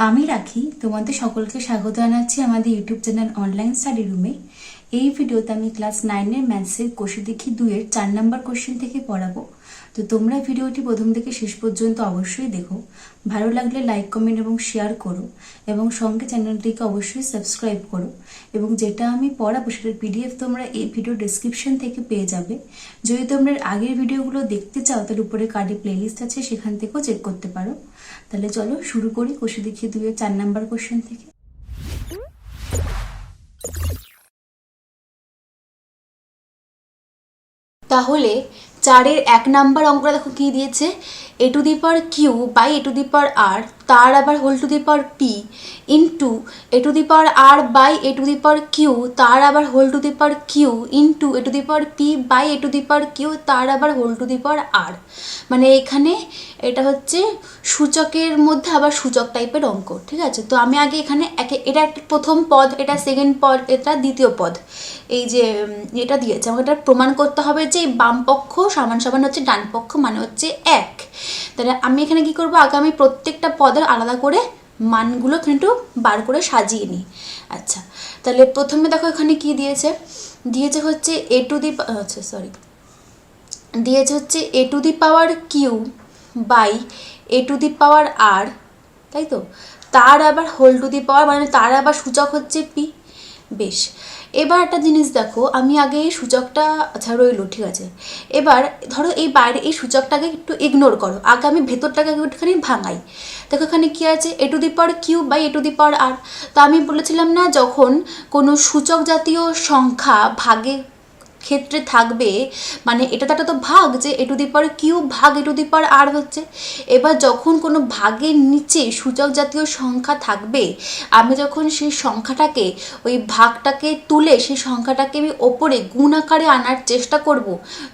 আমি রাখি তোমাদের সকলকে স্বাগত জানাচ্ছি আমাদের ইউটিউব চ্যানেল অনলাইন স্টাডি রুমে। এই ভিডিওতে আমি ক্লাস 9-এর ম্যাথসের কোষে দেখি 2-এর 4 নম্বর কোশ্চেন থেকে পড়াবো। তো তোমরা ভিডিওটি প্রথম থেকে শেষ পর্যন্ত অবশ্যই দেখো। ভালো লাগলে লাইক, কমেন্ট এবং শেয়ার করো এবং সঙ্গে চ্যানেলটিকে অবশ্যই সাবস্ক্রাইব করো। এবং যেটা আমি পড়াবো সেটার পিডিএফ তোমরা এই ভিডিও ডেসক্রিপশন থেকে পেয়ে যাবে। যদি তোমরা আগের ভিডিওগুলো দেখতে চাও তার উপরে কার্ডে প্লেলিস্ট আছে, সেখান থেকেও চেক করতে পারো। তাহলে চলো শুরু করি কোষে দেখি 2-এর 4 নম্বর কোশ্চেন থেকে। তাহলে 4-এর 1 নাম্বার অঙ্কটা দেখো কি দিয়েছে, A to the power Q by A to the power R, তার আবার whole to the power P into A to the power R by A to the power Q, তার আবার whole to the power Q into A to the power P by A to the power Q, তার আবার whole to the power আর। মানে এখানে এটা হচ্ছে সূচকের মধ্যে আবার সূচক টাইপের অঙ্ক, ঠিক আছে। তো আমি আগে এখানে এটা একটা প্রথম পদ, এটা সেকেন্ড পদ, এটা দ্বিতীয় পদ। এই যে এটা দিয়েছে আমাকে এটা প্রমাণ করতে হবে যে বাম পক্ষ সমান সমান হচ্ছে ডান পক্ষ, মানে হচ্ছে 1। তাহলে আমি এখানে কি করব, আগে আমি প্রত্যেকটা পদের আলাদা করে মানগুলো এখানে একটু বার করে সাজিয়ে নিই। আচ্ছা, তাহলে প্রথমে দেখো এখানে কি দিয়েছে, দিয়েছে হচ্ছে দিয়েছে হচ্ছে A to the power Q by A to the power R, তাই তো। তার আবার হোল টু দি পাওয়ার, মানে তার আবার সূচক হচ্ছে পি। বেশ, এবার একটা জিনিস দেখো, আমি আগে এই সূচকটা আচ্ছা রইলো, ঠিক আছে। এবার ধরো এই বাইরে এই সূচকটাকে একটু ইগনোর করো, আগে আমি ভেতরটাকে একটুখানি ভাঙাই। দেখো এখানে কি আছে, A to the power Q by A to the power R. তো আমি বলেছিলাম না, যখন কোনো সূচক জাতীয় সংখ্যা ভাগে ক্ষেত্রে থাকবে, মানে এটা তো একটা তো ভাগ, যে a to the power Q ভাগ এ টু দি পাওয়ার আর হচ্ছে। এবার যখন কোনো ভাগের নিচে সূচক জাতীয় সংখ্যা থাকবে, আমি যখন সেই সংখ্যাটাকে ওই ভাগটাকে তুলে সেই সংখ্যাটাকে আমি ওপরে গুণ আকারে আনার চেষ্টা করব,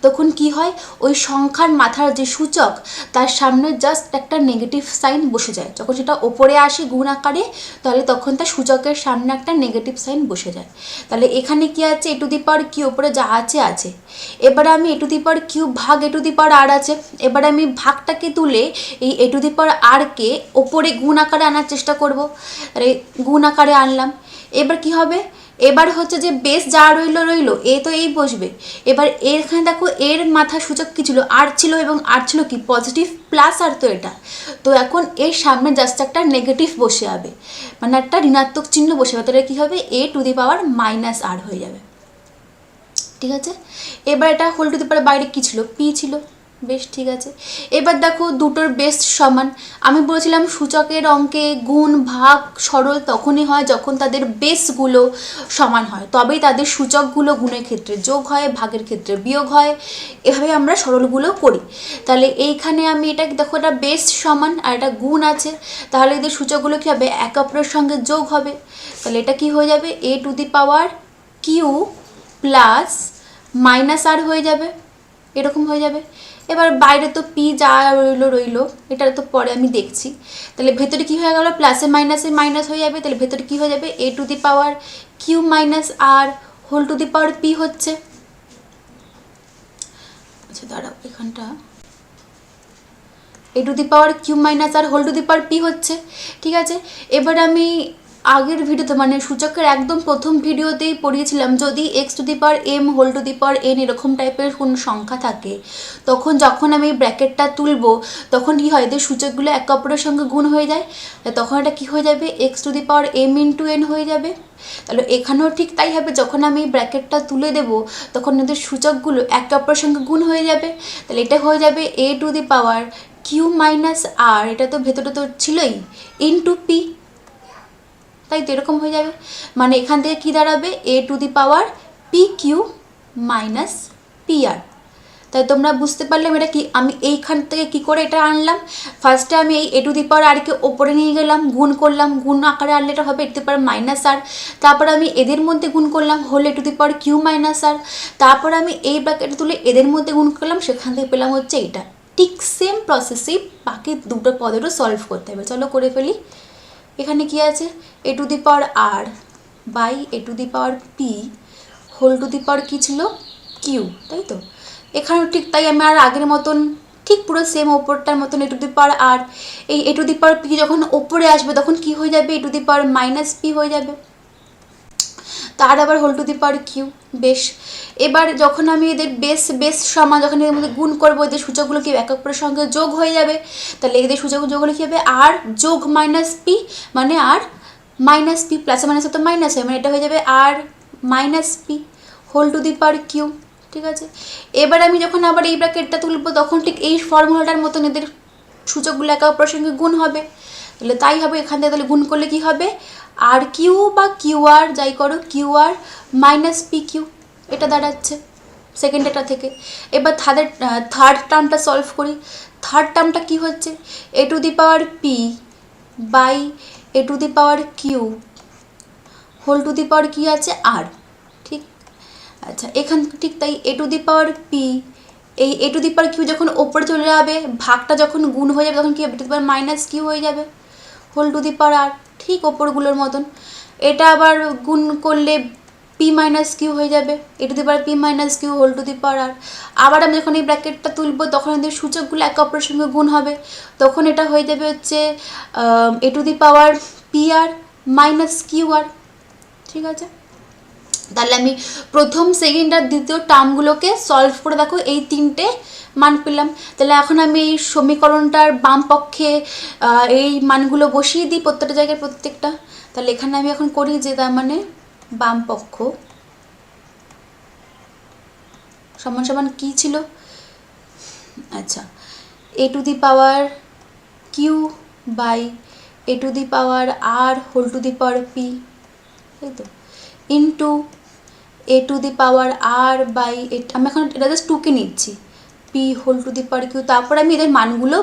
তখন কি হয়, ওই সংখ্যার মাথার যে সূচক তার সামনে জাস্ট একটা নেগেটিভ সাইন বসে যায়। যখন সেটা ওপরে আসে গুণ আকারে, তাহলে তখন তার সূচকের সামনে একটা নেগেটিভ সাইন বসে যায়। তাহলে এখানে কি আছে, A to the power Q ওপরে যা আছে আছে। এবারে আমি এ টু দি পাওয়ার কিউ ভাগ এ টু দি পাওয়ার আর আছে, এবারে আমি ভাগটাকে তুলে এই এ টু দি পাওয়ার আরকে ওপরে গুণ আকারে আনার চেষ্টা করব। তাহলে গুণ আকারে আনলাম, এবার কি হবে, এবার হচ্ছে যে বেস যা রইলো এ তো এই বসবে। এবার এখানে দেখো এর মাথা সূচক কি ছিল, আর ছিল, এবং আর ছিল কি পজিটিভ প্লাস আর, তো এটা তো এখন এর সামনে জাস্ট একটা নেগেটিভ বসে যাবে, মানে একটা ঋণাত্মক চিহ্ন বসে যাবে। তাহলে কী হবে, এ to the power minus R হয়ে যাবে, ঠিক আছে। এবার এটা হোল টু দি পাওয়ার বাইরে কী ছিল, পি ছিল। বেশ, ঠিক আছে। এবার দেখো দুটোর বেস সমান। আমি বলেছিলাম সূচকের অঙ্কে গুণ ভাগ সরল তখনই হয় যখন তাদের বেসগুলো সমান হয়, তবেই তাদের সূচকগুলো গুণের ক্ষেত্রে যোগ হয়, ভাগের ক্ষেত্রে বিয়োগ হয়। এভাবে আমরা সরলগুলো করি। তাহলে এইখানে আমি এটা দেখো, এটা বেস সমান আর এটা গুণ আছে, তাহলে এদের সূচকগুলো কী হবে, একে অপরের সঙ্গে যোগ হবে। তাহলে এটা কি হয়ে যাবে, A to the power Q plus minus R হয়ে যাবে, এরকম হয়ে যাবে। এবার বাইরে তো পি যা রইলো এটা তো পরে আমি দেখছি। তাহলে ভেতরে কি হয়ে গেল, প্লাসে মাইনাসে মাইনাস হয়ে যাবে। তাহলে ভেতরে কি হয়ে যাবে, A to the power Q minus R whole to the power P হচ্ছে। আচ্ছা দাঁড়াও, এখানটা A to the power Q minus R whole to the power P হচ্ছে, ঠিক আছে। এবার আমি আগের ভিডিওতে, মানে সূচকের একদম প্রথম ভিডিওতেই পড়িয়েছিলাম, যদি x to the power M whole to the power N এরকম টাইপের কোনো সংখ্যা থাকে, তখন যখন আমি ব্র্যাকেটটা তুলবো তখন কী হয়, এদের সূচকগুলো একে অপরের সঙ্গে গুণ হয়ে যায়। তখন এটা কী হয়ে যাবে, x to the power M into N হয়ে যাবে। তাহলে এখানেও ঠিক তাই হবে, যখন আমি ব্র্যাকেটটা তুলে দেব তখন এদের সূচকগুলো একে অপরের সঙ্গে গুণ হয়ে যাবে। তাহলে এটা হয়ে যাবে A to the power Q minus R, এটা তো ভেতরে তো ছিলই, ইন্টু পি, তাই তো এরকম হয়ে যাবে। মানে এখান থেকে কী দাঁড়াবে, A to the power P Q minus P R. তাই তোমরা বুঝতে পারলে এটা কি, আমি এইখান থেকে কি করে এটা আনলাম। ফার্স্টে আমি এই এ টু দি পাওয়ার আরকে ওপরে নিয়ে গেলাম, গুণ করলাম, গুণ আকারে আনলে এটা হবে এ to the power minus R. তারপর আমি এদের মধ্যে গুণ করলাম, হলে A to the power Q minus R. তারপর আমি এই ব্র্যাকেটে তুলে এদের মধ্যে গুণ করলাম, সেখান থেকে পেলাম হচ্ছে এইটা। ঠিক সেম প্রসেসেই বাকি দুটো পদেরও সলভ করতে হবে। চলো করে ফেলি। এখানে কি আছে, A to the power R by A to the power P whole to the power কী ছিল, কিউ, তাই তো। এখানেও ঠিক তাই, আমি আর আগের মতন ঠিক পুরো সেম ওপরটার মতন এ টু দি পাওয়ার আর। এই a to the power P যখন ওপরে আসবে তখন কি হয়ে যাবে, A to the power minus P হয়ে যাবে, তার আবার whole to the power Q. বেশ, এবার যখন আমি এদের বেস সমান, যখন এর মধ্যে গুণ করবো এদের সূচকগুলো কি এক অপরের সঙ্গে যোগ হয়ে যাবে। তাহলে এদের সূচক যোগ হলে কী হবে, আর যোগ মাইনাস পি, মানে আর মাইনাস পি, প্লাসে মাইনাসে তো মাইনাস হয়, মানে এটা হয়ে যাবে R minus P whole to the power Q. ঠিক আছে, এবার আমি যখন আবার এই ব্র্যাকেটটা তুলবো তখন ঠিক এই ফর্মুলাটার মতন এদের সূচকগুলো একে অপরের সঙ্গে গুণ হবে। তাহলে তাই হবে, এখান থেকে তাহলে গুণ করলে কি হবে, আর কিউ বা কিউ আর যাই করো, কিউ আর মাইনাস পি কিউ, এটা দাঁড়াচ্ছে সেকেন্ডটা থেকে। এবার থার্ড টার্মটা সলভ করি। থার্ড টার্মটা কি হচ্ছে, A to the power P by A to the power Q whole to the power কি আছে আর। ঠিক, আচ্ছা এখান ঠিক তাই, এ টু দি পাওয়ার পি, এই a to the power Q যখন ওপরে চলে যাবে, ভাগটা যখন গুণ হয়ে যাবে তখন কি হবে, to the power minus Q হয়ে যাবে হোল টু দি পাওয়ার আর, ঠিক ওপরগুলোর মতন। এটা আবার গুণ করলে পি মাইনাস কিউ হয়ে যাবে, A to the power P minus Q whole to the power R. আবার আমি যখন এই ব্র্যাকেটটা তুলবো তখন এদের সূচকগুলো একে অপরের সঙ্গে গুণ হবে, তখন এটা হয়ে যাবে হচ্ছে A to the power P R minus Q R. ঠিক আছে, তাহলে আমি প্রথম, সেকেন্ড আর দ্বিতীয় টার্মগুলোকে সলভ করে দেখো এই তিনটে মান পেলাম। তাহলে এখন আমি এই সমীকরণটার বাম পক্ষে এই মানগুলো বসিয়ে দিই প্রত্যেকটা জায়গায় প্রত্যেকটা। তাহলে এখানে আমি এখন করি যে তার মানে বাম পক্ষ সমান সমান কী ছিল, আচ্ছা A to the power Q by A to the power R whole to the power P, তাই তো, into A to the power R by, আমি এখন এটা জাস্ট টুকে নিচ্ছি, P whole to the power Q. তারপর আমি এদের মানগুলো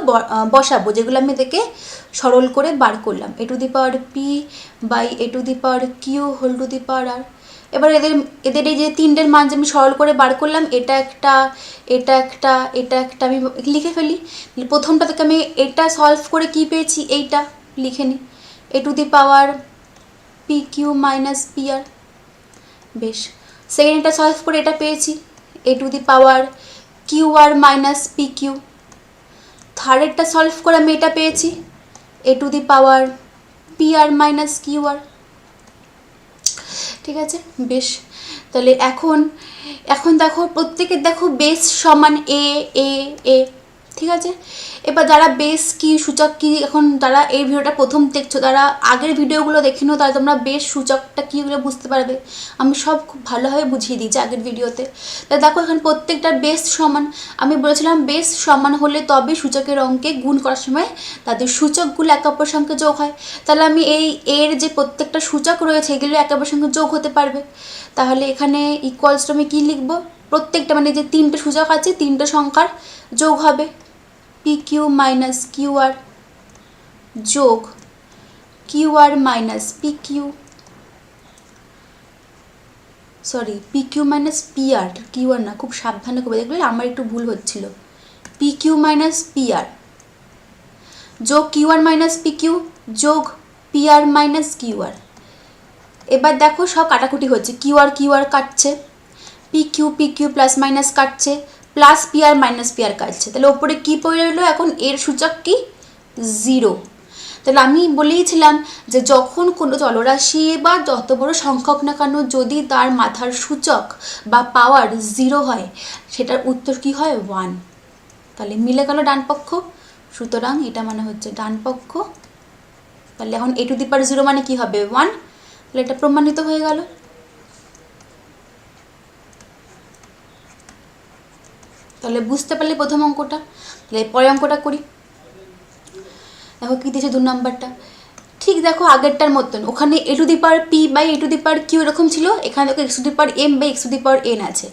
বসাবো যেগুলো আমি এদেরকে সরল করে বার করলাম, A to the power P by A to the power Q whole to the power R. এবার এদের এই যে তিনটের মান যে আমি সরল করে বার করলাম, এটা একটা, এটা একটা, এটা একটা, আমি লিখে ফেলি। প্রথমটা থেকে আমি এটা সলভ করে কি পেয়েছি, এইটা লিখে নিই, a to the power P Q minus P r. বেশ, সেকেন্ডটা সলভ করে এটা পেয়েছি, a to the power q R minus P q. থার্ডেরটা সলভ করে আমি এটা পেয়েছি, a to the power P R minus Q R. ঠিক আছে, বেশ, তাহলে এখন দেখো প্রত্যেকের দেখো বেস সমান এ এ এ। ঠিক আছে, এবার যারা বেস কি সূচক কি, এখন যারা এই ভিডিওটা প্রথম দেখছো তারা আগের ভিডিওগুলো দেখে নাও, তাহলে তোমরা বেস সূচকটা কী ওগুলো বুঝতে পারবে। আমি সব খুব ভালোভাবে বুঝিয়ে দিয়েছি আগের ভিডিওতে। তাই দেখো এখন প্রত্যেকটা বেস সমান, আমি বলেছিলাম বেস সমান হলে তবে সূচকের অঙ্কে গুণ করার সময় তাদের সূচকগুলো একে অপরের সঙ্গে যোগ হয়। তাহলে আমি এর যে প্রত্যেকটা সূচক রয়েছে এগুলো একে অপরের সঙ্গে যোগ হতে পারবে। তাহলে এখানে ইকুয়ালস আমি কী লিখবো, প্রত্যেকটা মানে যে তিনটে সূচক আছে তিনটে সংখ্যার যোগ হবে, p Q minus Q r যোগ কিউ আর minus P q, sorry p Q minus P r, q r না, খুব সাবধানে করে দেখবে, আমার একটু ভুল হচ্ছিল, p Q minus P r যোগ কিউ আর মাইনাস পি কিউ যোগ পি আর মাইনাস কিউ আর। এবার দেখো সব কাটাকুটি হচ্ছে, কিউ আর কাটছে, পি কিউ প্লাস মাইনাস কাটছে, প্লাস পি আর মাইনাস পি আর কাটছে। তাহলে ওপরে কী পড়ে রইলো, এখন এর সূচক কি, জিরো। তাহলে আমি বলেইছিলাম যে যখন কোনো চলরাশি বা যত বড় সংখ্যক না কেন যদি তার মাথার সূচক বা পাওয়ার জিরো হয় সেটার উত্তর কি হয়, ওয়ান। তাহলে মিলে গেল ডান পক্ষ, সুতরাং এটা মানে হচ্ছে ডান পক্ষ। তাহলে এখন a to the power zero মানে কি হবে, ওয়ান। তাহলে এটা প্রমাণিত হয়ে গেল। তাহলে বুঝতে পারলে প্রথম অঙ্কটা। তাহলে পরের অঙ্কটা করি। দেখো কী দিয়েছে 2 নম্বরটা, ঠিক দেখো আগেরটার মতন, ওখানে a to the power P by A to the power q এরকম ছিল, এখানে দেখো x to the power M by x to the power N আছে।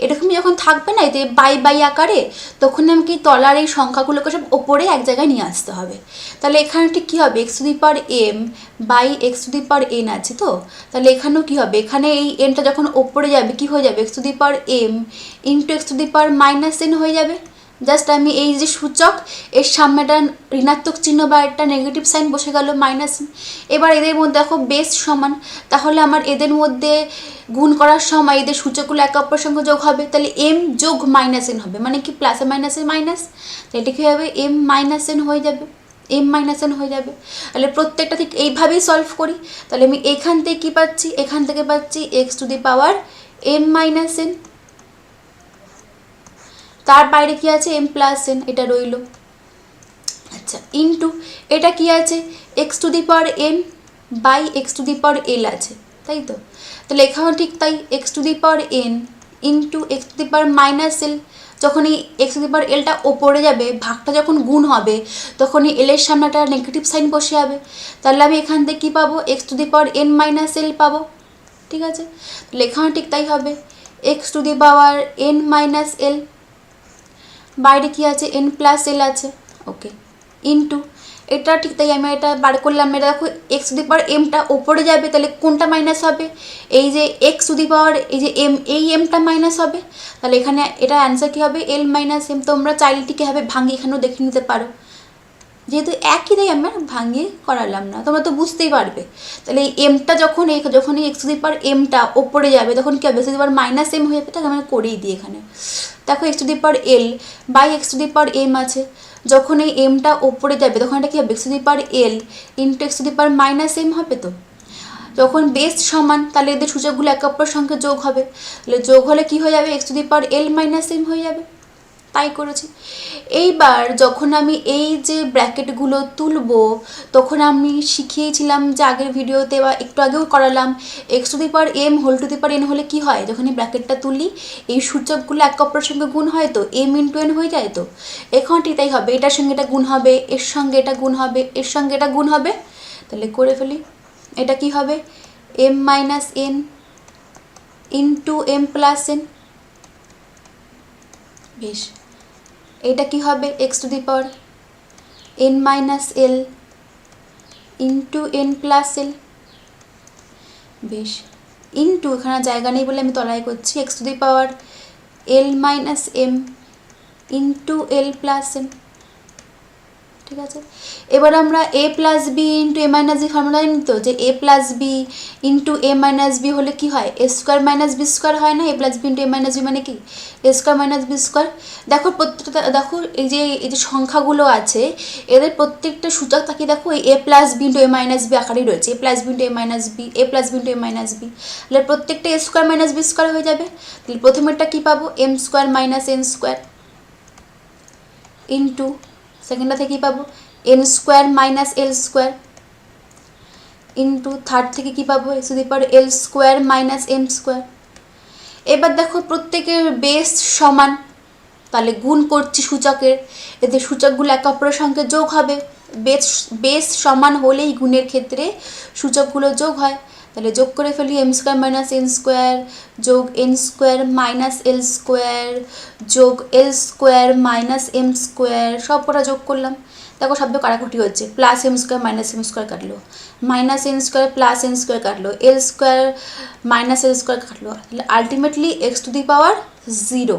এরকমই যখন থাকবে না এতে বাই আকারে, তখন আমাকে তলার এই সংখ্যাগুলোকে সব ওপরে এক জায়গায় নিয়ে আসতে হবে। তাহলে এখানে ঠিক কী হবে, x to the power M by x to the power N আছে তো, তাহলে এখানেও কী হবে, এখানে এই এনটা যখন ওপরে যাবে কী হয়ে যাবে, x to the power M into x to the power minus N হয়ে যাবে। জাস্ট আমি এই যে সূচক এর সামনেটা ঋণাত্মক চিহ্ন বা একটা নেগেটিভ সাইন বসে গেল মাইনাস। এবার এদের মধ্যে দেখো বেস সমান, তাহলে আমার এদের মধ্যে গুণ করার সময় এদের সূচকগুলো একে অপরের সঙ্গে যোগ হবে, তাহলে এম যোগ মাইনাস এন হবে, মানে কি প্লাসে মাইনাসে মাইনাস, এটা কী হবে এম মাইনাস এন হয়ে যাবে, এম মাইনাস এন হয়ে যাবে। তাহলে প্রত্যেকটা ঠিক এইভাবেই সলভ করি, তাহলে আমি এখান থেকে কী পাচ্ছি, এখান থেকে পাচ্ছি x to the power M minus N, তার বাইরে কি আছে এম প্লাস এন, এটা রইল। আচ্ছা ইন্টু এটা কি আছে x to the power n by x to the power l আছে, তাই তো, তাহলে এখানেও ঠিক তাই x to the power n into x to the power minus l, যখন এই এক্স টু দি পাওয়ার এলটা ওপরে যাবে, ভাগটা যখন গুণ হবে তখন এই এলের সামনে একটা নেগেটিভ সাইন বসে যাবে, তাহলে আমি এখান থেকে কী পাবো x to the power n minus l পাবো, ঠিক আছে, তাহলে এখানেও ঠিক তাই হবে x to the power n minus l, বাইরে কি আছে এন প্লাস এল আছে, ওকে, ইন্টু এটা ঠিক তাই আমি এটা বার করলাম, এটা দেখো এক্স টু দি পাওয়ার এমটা ওপরে যাবে, তাহলে কোনটা মাইনাস হবে, এই যে এক্স টু দি পাওয়ার এই যে এম, এই এমটা মাইনাস হবে, তাহলে এখানে এটা অ্যান্সার কী হবে এল মাইনাস এম। তোমরা চাইলে কীভাবে ভাঙি এখানেও দেখে নিতে পারো, যেহেতু একই তাই আমরা ভাঙিয়ে করালাম না, তোমরা তো বুঝতেই পারবে। তাহলে এই এমটা যখন এই এক্স টু দি পাওয়ার এমটা ওপরে যাবে তখন কী হবে x to the power minus m হয়ে যাবে, তাকে আমরা করেই দিই এখানে, দেখো x to the power l by x to the power m আছে, যখন এই এমটা ওপরে যাবে তখন এটা কী হবে x to the power l into x to the power minus m হবে, তো যখন বেস সমান তাহলে এদের সূচকগুলো একে অপরের সঙ্গে যোগ হবে, তাহলে যোগ হলে কী হয়ে যাবে x to the power l minus m হয়ে যাবে, তাই করেছি। এইবার যখন আমি এই যে ব্র্যাকেটগুলো তুলব তখন আমি শিখিয়েছিলাম যে আগের ভিডিওতে বা একটু আগেও করালাম x to the power M whole to the power n হলে কী হয়, যখন এই ব্র্যাকেটটা তুলি এই সূচকগুলো একে অপরের সঙ্গে গুণ হয়, তো এম ইন্টু এন হয়ে যায়, তো এখন ঠিক তাই হবে, এটার সঙ্গে এটা গুণ হবে, এর সঙ্গে এটা গুণ হবে, এর সঙ্গে এটা গুণ হবে, তাহলে করে ফেলি, এটা কি হবে m minus n into m plus n, বেশ, এটা কি হবে x to the power n minus l into n plus l, বেশ, ইন্টু এখানে জায়গা নেই বলে আমি তলায় করছি x to the power l minus m into l plus m, ঠিক আছে। এবার আমরা a plus b into a minus b formula জানি তো, যে a plus b into a minus b হলে কী হয় এ স্কোয়ার মাইনাস বি স্কোয়ার হয় না, এ plus b into a minus B মানে কি এ স্কোয়ার মাইনাস বি স্কোয়ার। দেখো প্রত্যেকটা দেখো এই যে সংখ্যাগুলো আছে এদের প্রত্যেকটা সূচক তাকিয়ে দেখো এই a plus b into a minus b আকারেই রয়েছে, a plus b into a minus b, a plus b into a minus b, তাহলে প্রত্যেকটা a square minus b square হয়ে যাবে, তাহলে প্রথমেরটা কী পাবো m square minus n square into সেকেন্ডটা থেকে কী পাবো n square minus l square into third থেকে কী পাবো x to the power l square minus m square. এবার দেখো প্রত্যেকের বেস সমান, তাহলে গুণ করছি সূচকের, এতে সূচকগুলো একে অপরের সঙ্গে যোগ হবে, বেস সমান হলেই গুণের ক্ষেত্রে সূচকগুলো যোগ হয়, তাহলে যোগ করে ফেলি m square minus n square যোগ n square minus l square যোগ l square minus m square, সব কটা যোগ করলাম, দেখো শব্দ কাটাকুটি হচ্ছে, plus m square minus m square কাটলো, minus n square plus n square কাটলো, l square minus l square কাটলো, তাহলে ultimately x to the power zero.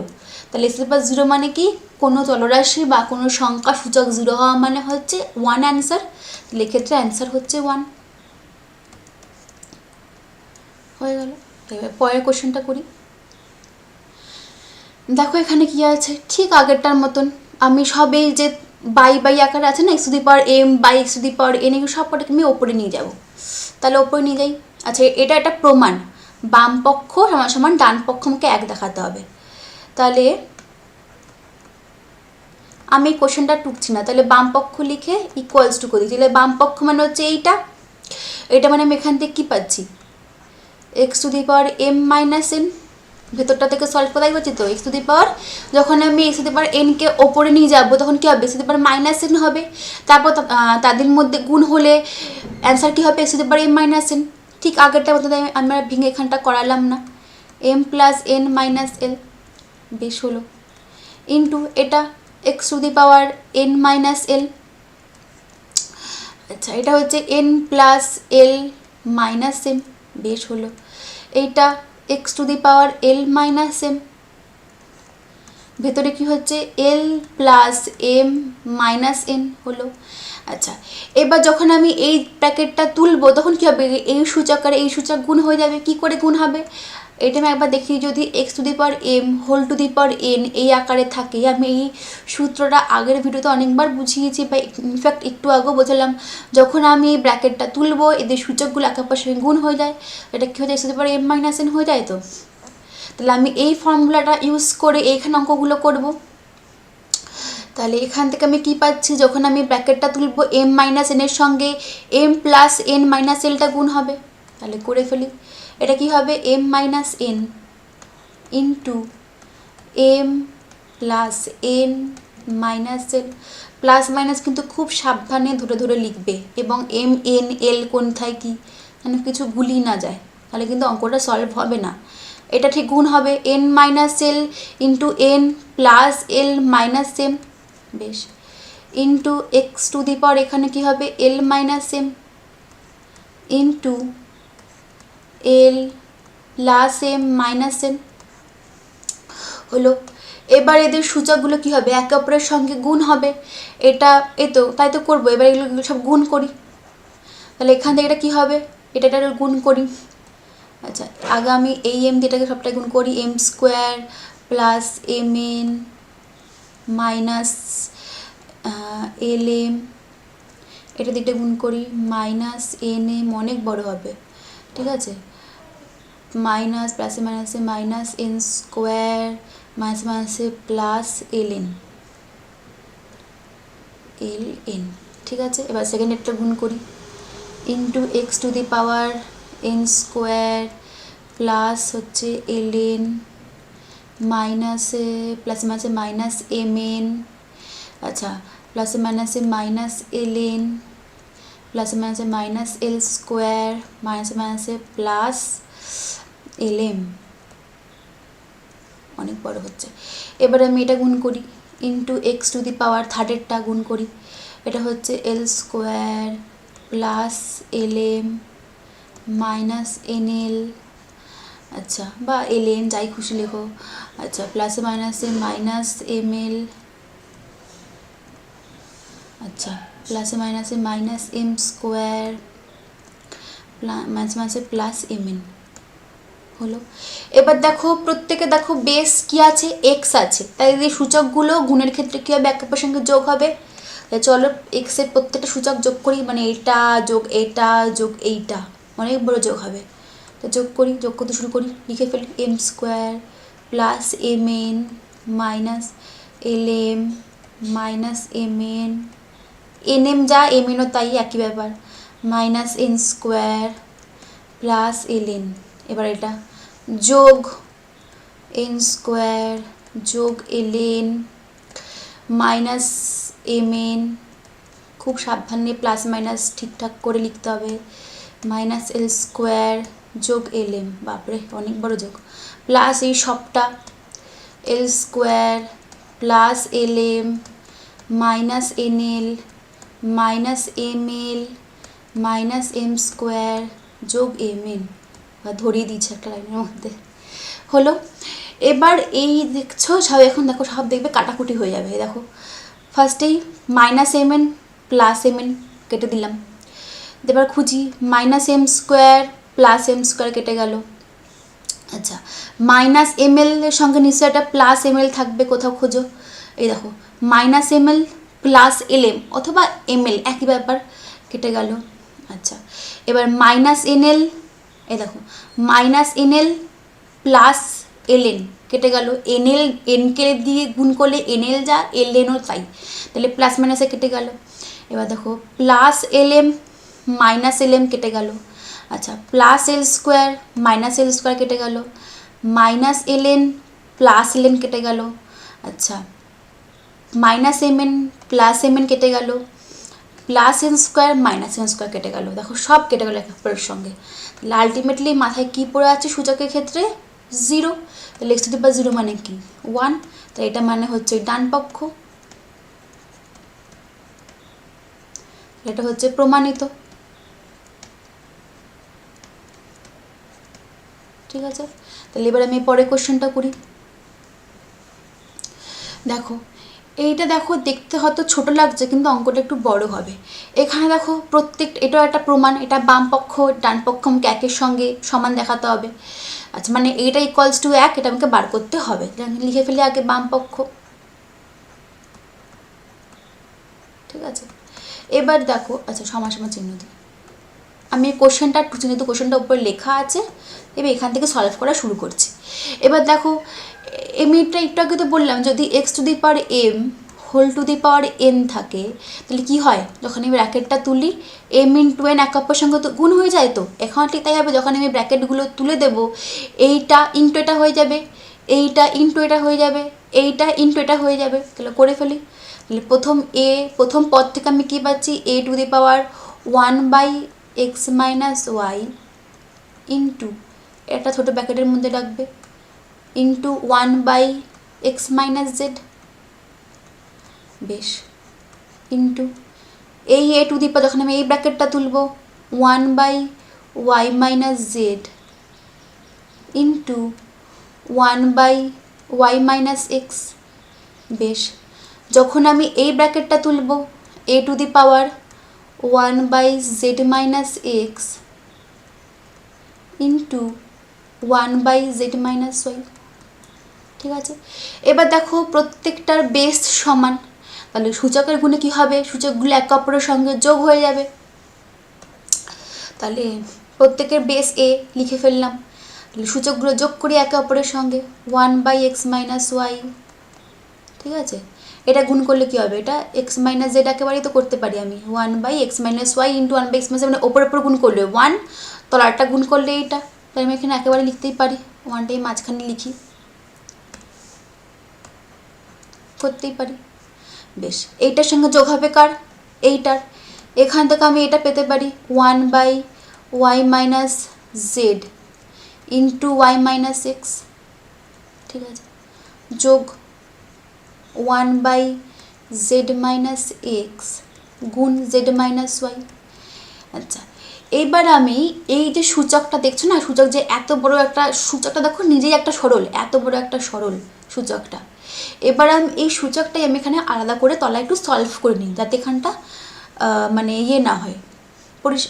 তাহলে x to the power zero মানে কি কোনো চলরাশি বা কোনো সংখ্যা সূচক জিরো হওয়া মানে হচ্ছে ওয়ান অ্যান্সার, তাহলে এক্ষেত্রে অ্যান্সার হচ্ছে ওয়ান, হয়ে গেল। এবার পরের কোশ্চেনটা করি, দেখো এখানে কি আছে ঠিক আগেরটার মতন, আমি সবেই যে বাই বাই আকারে আছে না x to the power M by x to the power n, এগুলো সব কটাকে আমি ওপরে নিয়ে যাব, তাহলে ওপরে নিয়ে যাই। আচ্ছা এটা একটা প্রমাণ বাম পক্ষ সমান সমান ডান পক্ষ আমাকে এক দেখাতে হবে, তাহলে আমি এই কোশ্চেনটা টুকছি না, তাহলে বাম পক্ষ লিখে ইকুয়ালস টু করি, তাহলে বাম পক্ষ মানে হচ্ছে এইটা, এটা মানে আমি এখান থেকে কী পাচ্ছি x to the power M minus n, ভেতরটা থেকে সলভ কোথায় পাচ্ছি তো এক্স টু দি পাওয়ার, যখন আমি এক্স টু দি পাওয়ার এনকে ওপরে নিয়ে যাবো তখন কী হবে x to the power minus n হবে, তারপর তাদের মধ্যে গুণ হলে অ্যান্সার কী হবে x to the power M minus n, ঠিক আগেরটা মতো আমরা ভেঙে এখানটা করালাম না, m plus n minus l, বেশ হলো, ইন্টু এটা x to the power n minus l, আচ্ছা এটা হচ্ছে n plus l minus m, বেশ হলো, এইটা x to the power l minus m, ভেতরে কি হচ্ছে l plus m minus n হলো, আচ্ছা, এবার যখন আমি এই প্যাকেটটা তুলবো তখন কী হবে, এই সূচক আর এই সূচক গুণ হয়ে যাবে। কি করে গুণ হবে এটা আমি একবার দেখি। যদি x⁴m n এই আকারে থাকে, আমি এই সূত্রটা আগের ভিডিওতে অনেকবার বুঝিয়েছি, বা ইনফ্যাক্ট একটু আগেও বোঝালাম। যখন আমি এই ব্র্যাকেটটা তুলবো এদের সূচকগুলো একে অপরের সঙ্গে গুণ হয়ে যায়, এটা কী হয়ে যায়, x⁴m - n হয়ে যায়। তো তাহলে আমি এই ফর্মুলাটা ইউজ করে এইখানে অঙ্কগুলো করব। তাহলে এখান থেকে আমি কি পাচ্ছি, যখন আমি ব্র্যাকেটটা তুলব m - n এর সঙ্গে m + n - lটা গুণ হবে। তাহলে করে ফেলি, এটা কি হবে m - n into m + n - l। Plus minus কিন্তু খুব সাবধানে ধরে ধরে লিখবে, এবং m n l কোনথায় কি যেন কিছু ভুলই না যায়, তাহলে কিন্তু অঙ্কটা সলভ হবে না। এটা ঠিক গুণ হবে n - l into n plus l minus m, বেশ, ইন্টু x⁴ এখানে কি হবে l - m into l plus m minus n হলো। এবার এদের সূচকগুলো কি হবে, একে অপরের সঙ্গে গুণ হবে। এটা তো তাই তো করবো। এবার এগুলো সব গুণ করি। তাহলে এখান থেকে এটা কী হবে, এটা গুণ করি। আচ্ছা, আগে আমি এই m দিয়েটাকে সবটাই গুণ করি, m² plus mn minus lm, এটা দিকটা গুণ করি, মাইনাস nm অনেক বড় হবে, ঠিক আছে, মাইনাস প্লাসে মাইনাসে মাইনাস n² মাইনাস মাইনাসে প্লাস ln, ঠিক আছে। এবার সেকেন্ড একটা গুণ করি, ইন্টু x⁴ n² প্লাস হচ্ছে ln মাইনাসে প্লাসে মাইনাসে মাইনাস mn, আচ্ছা, প্লাসে মাইনাসে মাইনাস ln প্লাসে মাইনাসে মাইনাস l² মাইনাসে মাইনাসে প্লাস lm, অনেক বড় হচ্ছে। এবার আমি এটা গুণ করি, ইন্টু x⁴ থার্ডেরটা গুণ করি, এটা হচ্ছে l² plus lm minus nl, আচ্ছা, বা ln যাই খুশি লেখো, আচ্ছা, প্লাসে মাইনাসে মাইনাস ml, আচ্ছা, প্লাসে মাইনাসে মাইনাস m² মাইনাসে মাইনাসে প্লাস mn হলো। এবার দেখো প্রত্যেকে দেখো বেস কি আছে, x আছে, তাই এই সূচকগুলো গুণের ক্ষেত্রে কী হবে, একে অপরের সঙ্গে যোগ হবে। চলো x এর প্রত্যেকটা সূচক যোগ করি, মানে এটা যোগ এটা যোগ এইটা, অনেক বড় যোগ হবে। তো যোগ করি, যোগ করতে শুরু করি, লিখে ফেলি m² plus mn minus lm minus mn, nm যা mnও তাই, একই ব্যাপার, মাইনাস n² প্লাস ln। এবার এটা যোগ n² যোগ ln মাইনাস mn, খুব সাবধানে প্লাস মাইনাস ঠিকঠাক করে লিখতে হবে, মাইনাস l² যোগ lm, বাপরে অনেক বড় যোগ, প্লাস এই সবটা l² plus lm minus nl minus ml minus m² যোগ mn, ধরিয়ে দিচ্ছে একটা লাইনের মধ্যে হলো। এবার এই দেখছো সব, এখন দেখো সব দেখবে কাটাকুটি হয়ে যাবে। দেখো ফার্স্টেই মাইনাস mn প্লাস mn কেটে দিলাম, এবার খুঁজি মাইনাস m² প্লাস m² কেটে গেল। আচ্ছা, মাইনাস ml এর সঙ্গে নিশ্চয়ই একটা প্লাস ml থাকবে, কোথাও খোঁজো, এই দেখো মাইনাস ml প্লাস lm অথবা ml একই ব্যাপার, কেটে গেল। আচ্ছা, এবার মাইনাস nl, এই দেখো মাইনাস nl প্লাস ln কেটে গেল, nকে দিয়ে গুণ করলে nl যা lnও তাই, তাহলে প্লাস মাইনাসে কেটে গেল। এবার দেখো প্লাস lm মাইনাস lm কেটে গেল। আচ্ছা, প্লাস l² মাইনাস l² কেটে গেল, মাইনাস ln প্লাস ln কেটে গেল। আচ্ছা, মাইনাস mn প্লাস mn কেটে গেল, প্লাস n² মাইনাস n² কেটে গেল। দেখো সব কেটে গেল এক অপরের সঙ্গে, তাহলে আলটিমেটলি মাথায় কী পড়ে আছে সূচকের ক্ষেত্রে 0, তাহলে x⁴ 0 মানে কি 1, তাহলে এটা মানে হচ্ছে ডান পক্ষ, এটা হচ্ছে প্রমাণিত, ঠিক আছে। তাহলে এবার আমি পরের কোশ্চেনটা করি। দেখো এইটা দেখো দেখতে হয়তো ছোট লাগছে, কিন্তু অঙ্কটা একটু বড় হবে। এখানে দেখো এটাও একটা প্রমাণ, এটা বাম পক্ষ ডান পক্ষ আমাকে একের সঙ্গে সমান দেখাতে হবে। আচ্ছা, মানে এইটা ইকুয়ালস টু 1, এটা আমাকে বার করতে হবে। লিখে ফেলি আগে বাম পক্ষ, ঠিক আছে। এবার দেখো, আচ্ছা সমান চিহ্ন দিই আমি কোশ্চেনটা, যেহেতু কোশ্চেনটা উপরে লেখা আছে, এবার এখান থেকে সলভ করা শুরু করছি। এবার দেখো এটা একটু আগে তো বললাম, যদি x to the power M whole to the power n থাকে, তাহলে কি হয়, যখন আমি ব্র্যাকেটটা তুলি এম ইন্টু এন এক অপরের সঙ্গে তো গুণ হয়ে যায়। তো এখন ঠিক তাই হবে, যখন আমি ব্র্যাকেটগুলো তুলে দেবো, এইটা ইন্টু এটা হয়ে যাবে, এইটা ইন্টু এটা হয়ে যাবে, এইটা ইন্টু এটা হয়ে যাবে। তাহলে করে ফেলি। তাহলে প্রথম পদ থেকে আমি কী পাচ্ছি, a to the power 1/x minus y into, এটা ছোটো ব্র্যাকেটের মধ্যে রাখবে, ইন্টু 1/x মাইনাস জেড, বেশ, ইন্টু এই এ টু দি পাওয়ার, যখন আমি এই ব্র্যাকেটটা তুলব 1/y minus z into 1/y minus x, বেশ, যখন আমি এই ব্র্যাকেটটা তুলব a to the power 1/z minus x into 1/z minus y, ঠিক আছে। এবার দেখো প্রত্যেকটার বেস সমান, তাহলে সূচকের গুণে কী হবে, সূচকগুলো একে অপরের সঙ্গে যোগ হয়ে যাবে। তাহলে প্রত্যেকের বেস এ লিখে ফেললাম, তাহলে সূচকগুলো যোগ করি একে অপরের সঙ্গে 1/x মাইনাস ওয়াই, ঠিক আছে। এটা গুণ করলে কী হবে, এটা এক্স মাইনাস জেড একেবারেই তো করতে পারি আমি, 1/x minus y into 1/x minus, মানে ওপর গুণ করলে 1, তলারটা গুণ করলে এইটা, তাই আমি এখানে একেবারে লিখতেই পারি, 1টাই মাঝখানে লিখি, করতেই পারি, বেশ। এইটার সঙ্গে যোগ হবে কার, এইটার, এখান থেকে আমি এটা পেতে পারি 1/y minus z into y minus x, ঠিক আছে, যোগ 1/z মাইনাস এক্স গুণ জেড মাইনাস ওয়াই। আচ্ছা, এইবার আমি এই যে সূচকটা দেখছো না, সূচক যে এত বড় একটা সূচকটা দেখো, নিজেই একটা সরল, এত বড় একটা সরল সূচকটা, এবার আমি এই সূচকটাই আমি এখানে আলাদা করে তলায় একটু সলভ করে নিই, যাতে এখানটা মানে ইয়ে না হয়,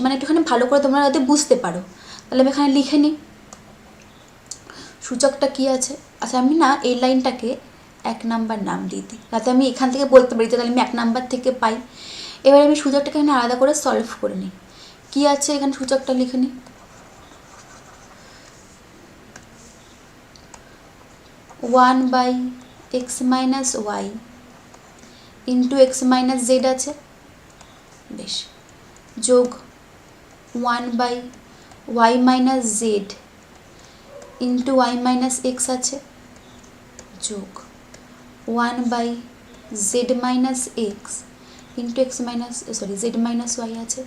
মানে একটুখানি ভালো করে তোমরা যাতে বুঝতে পারো। তাহলে আমি এখানে লিখে নিই সূচকটা কী আছে। আচ্ছা, আমি না এই লাইনটাকে 1 নাম্বার নাম দিয়ে দিই, যাতে আমি এখান থেকে বলতে পারি যে তাহলে আমি 1 নাম্বার থেকে পাই। এবার আমি সূচকটাকে এখানে আলাদা করে সলভ করে নিই। কী আছে এখানে, সূচকটা লিখে নিই, 1/x minus y into x minus z আছে, বেশ, যোগ 1/y minus z into y minus x আছে, যোগ 1/z minus x into x minus z minus y আছে।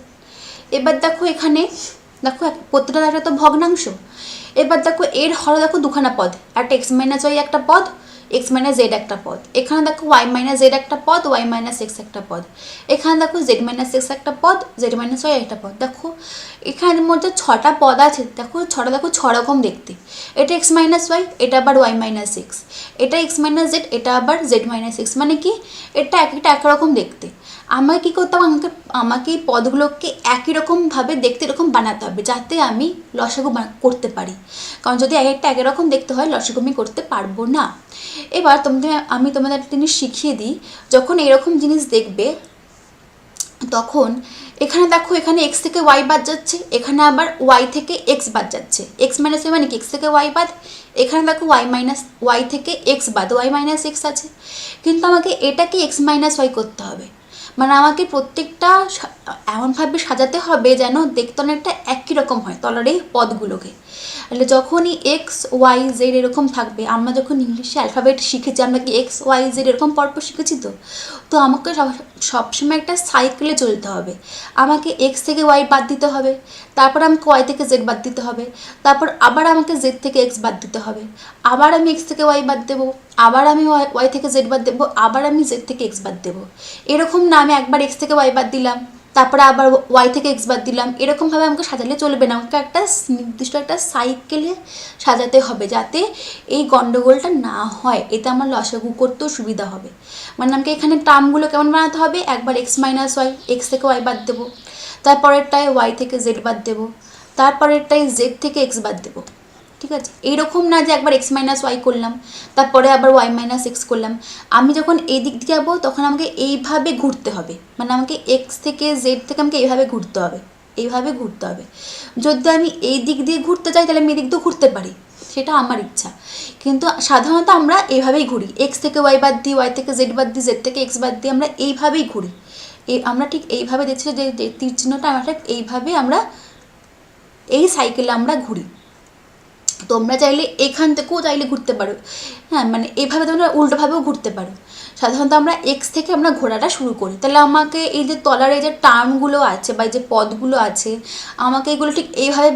এবার দেখো এখানে দেখো প্রত্যেকটা একটা তো ভগ্নাংশ। এবার দেখো এর হরে দেখো দুখানা পদ, একটা এক্স মাইনাস ওয়াই একটা পদ, এক্স মাইনাস জেড একটা পদ, এখানে দেখো ওয়াই মাইনাস জেড একটা পদ, ওয়াই মাইনাস এক্স একটা পদ, এখানে দেখো জেড মাইনাস এক্স একটা পদ, জেড মাইনাস ওয়াই একটা পদ। দেখো এখানের মধ্যে 6টা পদ আছে, দেখো 6টা দেখো 6 রকম দেখতে, এটা এক্স মাইনাস ওয়াই, এটা আবার ওয়াই মাইনাস এক্স, এটা এক্স মাইনাস জেড, এটা আবার জেড মাইনাস এক্স, মানে কি এটা একটা একরকম দেখতে। আমাকে কী করতে হবে, আমাকে এই পদগুলোকে একই রকমভাবে দেখতে এরকম বানাতে হবে, যাতে আমি লসাগু করতে পারি, কারণ যদি একটা একই রকম দেখতে হয় লসাগু আমি করতে পারবো না। এবার আমি তোমাদের একটা জিনিস শিখিয়ে দিই, যখন এরকম জিনিস দেখবে তখন এখানে দেখো এখানে এক্স থেকে ওয়াই বাদ যাচ্ছে, এখানে আবার ওয়াই থেকে এক্স বাদ যাচ্ছে, এক্স মাইনাস ওয়াই মানে কি এক্স থেকে ওয়াই বাদ, এখানে দেখো ওয়াই থেকে এক্স বাদ, ওয়াই মাইনাস এক্স আছে, কিন্তু আমাকে এটাকে এক্স মাইনাস ওয়াই করতে হবে, মানে আমাকে প্রত্যেকটা এমনভাবে সাজাতে হবে যেন দেখতে অনেকটা একই রকম হয় তলার এই পদগুলোকে। তাহলে যখনই এক্স ওয়াই জেড এরকম থাকবে, আমরা যখন ইংলিশে অ্যালফাবেট শিখেছি, আমরা কি এক্স ওয়াই জেড এরকম পরপর শিখেছি, তো আমাকে সবসময় একটা সাইকেলে চলতে হবে। আমাকে এক্স থেকে ওয়াই বাদ দিতে হবে, তারপর আমাকে ওয়াই থেকে জেড বাদ দিতে হবে, তারপর আবার আমাকে জেড থেকে এক্স বাদ দিতে হবে, আবার আমি এক্স থেকে ওয়াই বাদ দেবো, আবার আমি ওয়াই থেকে জেড বাদ দেবো, আবার আমি জেড থেকে এক্স বাদ দেবো। এরকম না আমি একবার এক্স থেকে ওয়াই বাদ দিলাম, তারপরে আবার ওয়াই থেকে এক্স বাদ দিলাম, এরকমভাবে আমাকে সাজালে চলবে না, আমাকে একটা নির্দিষ্ট একটা সাইকেলে সাজাতে হবে যাতে এই গণ্ডগোলটা না হয়, এতে আমার লসাগু করতেও সুবিধা হবে। মানে আমাকে এখানে টার্মগুলো কেমন বানাতে হবে, একবার এক্স মাইনাস ওয়াই, এক্স থেকে ওয়াই বাদ দেবো, তারপরেরটায় ওয়াই থেকে জেড বাদ দেবো, তারপরেরটায় জেড থেকে এক্স বাদ দেবো। ঠিক আছে, এইরকম না যে একবার এক্স মাইনাস ওয়াই করলাম তারপরে আবার ওয়াই মাইনাস এক্স করলাম। আমি যখন এই দিক দিয়ে যাবো তখন আমাকে এইভাবে ঘুরতে হবে, মানে আমাকে এক্স থেকে জেড থেকে আমাকে এইভাবে ঘুরতে হবে, এইভাবে ঘুরতে হবে। যদি আমি এই দিক দিয়ে ঘুরতে চাই তাহলে আমি এই দিক দিয়েও ঘুরতে পারি, সেটা আমার ইচ্ছা। কিন্তু সাধারণত আমরা এইভাবেই ঘুরি, এক্স থেকে ওয়াই বাদ দিই, ওয়াই থেকে জেড বাদ দিই, জেড থেকে এক্স বাদ দিই, আমরা এইভাবেই ঘুরি। আমরা ঠিক এইভাবে দেখছি যে তীর চিহ্নটা আমরা ঠিক এইভাবে আমরা এই সাইকেলে আমরা ঘুরি। তোমরা চাইলে এখান থেকেও চাইলে ঘুরতে পারো, হ্যাঁ, মানে এইভাবে তোমরা উল্টোভাবেও ঘুরতে পারো। সাধারণত আমরা এক্স থেকে আমরা ঘোরাটা শুরু করি, তাহলে আমাকে এই যে তলার এই যে টার্মগুলো আছে বা এই যে পদগুলো আছে, আমাকে এগুলো ঠিক এইভাবে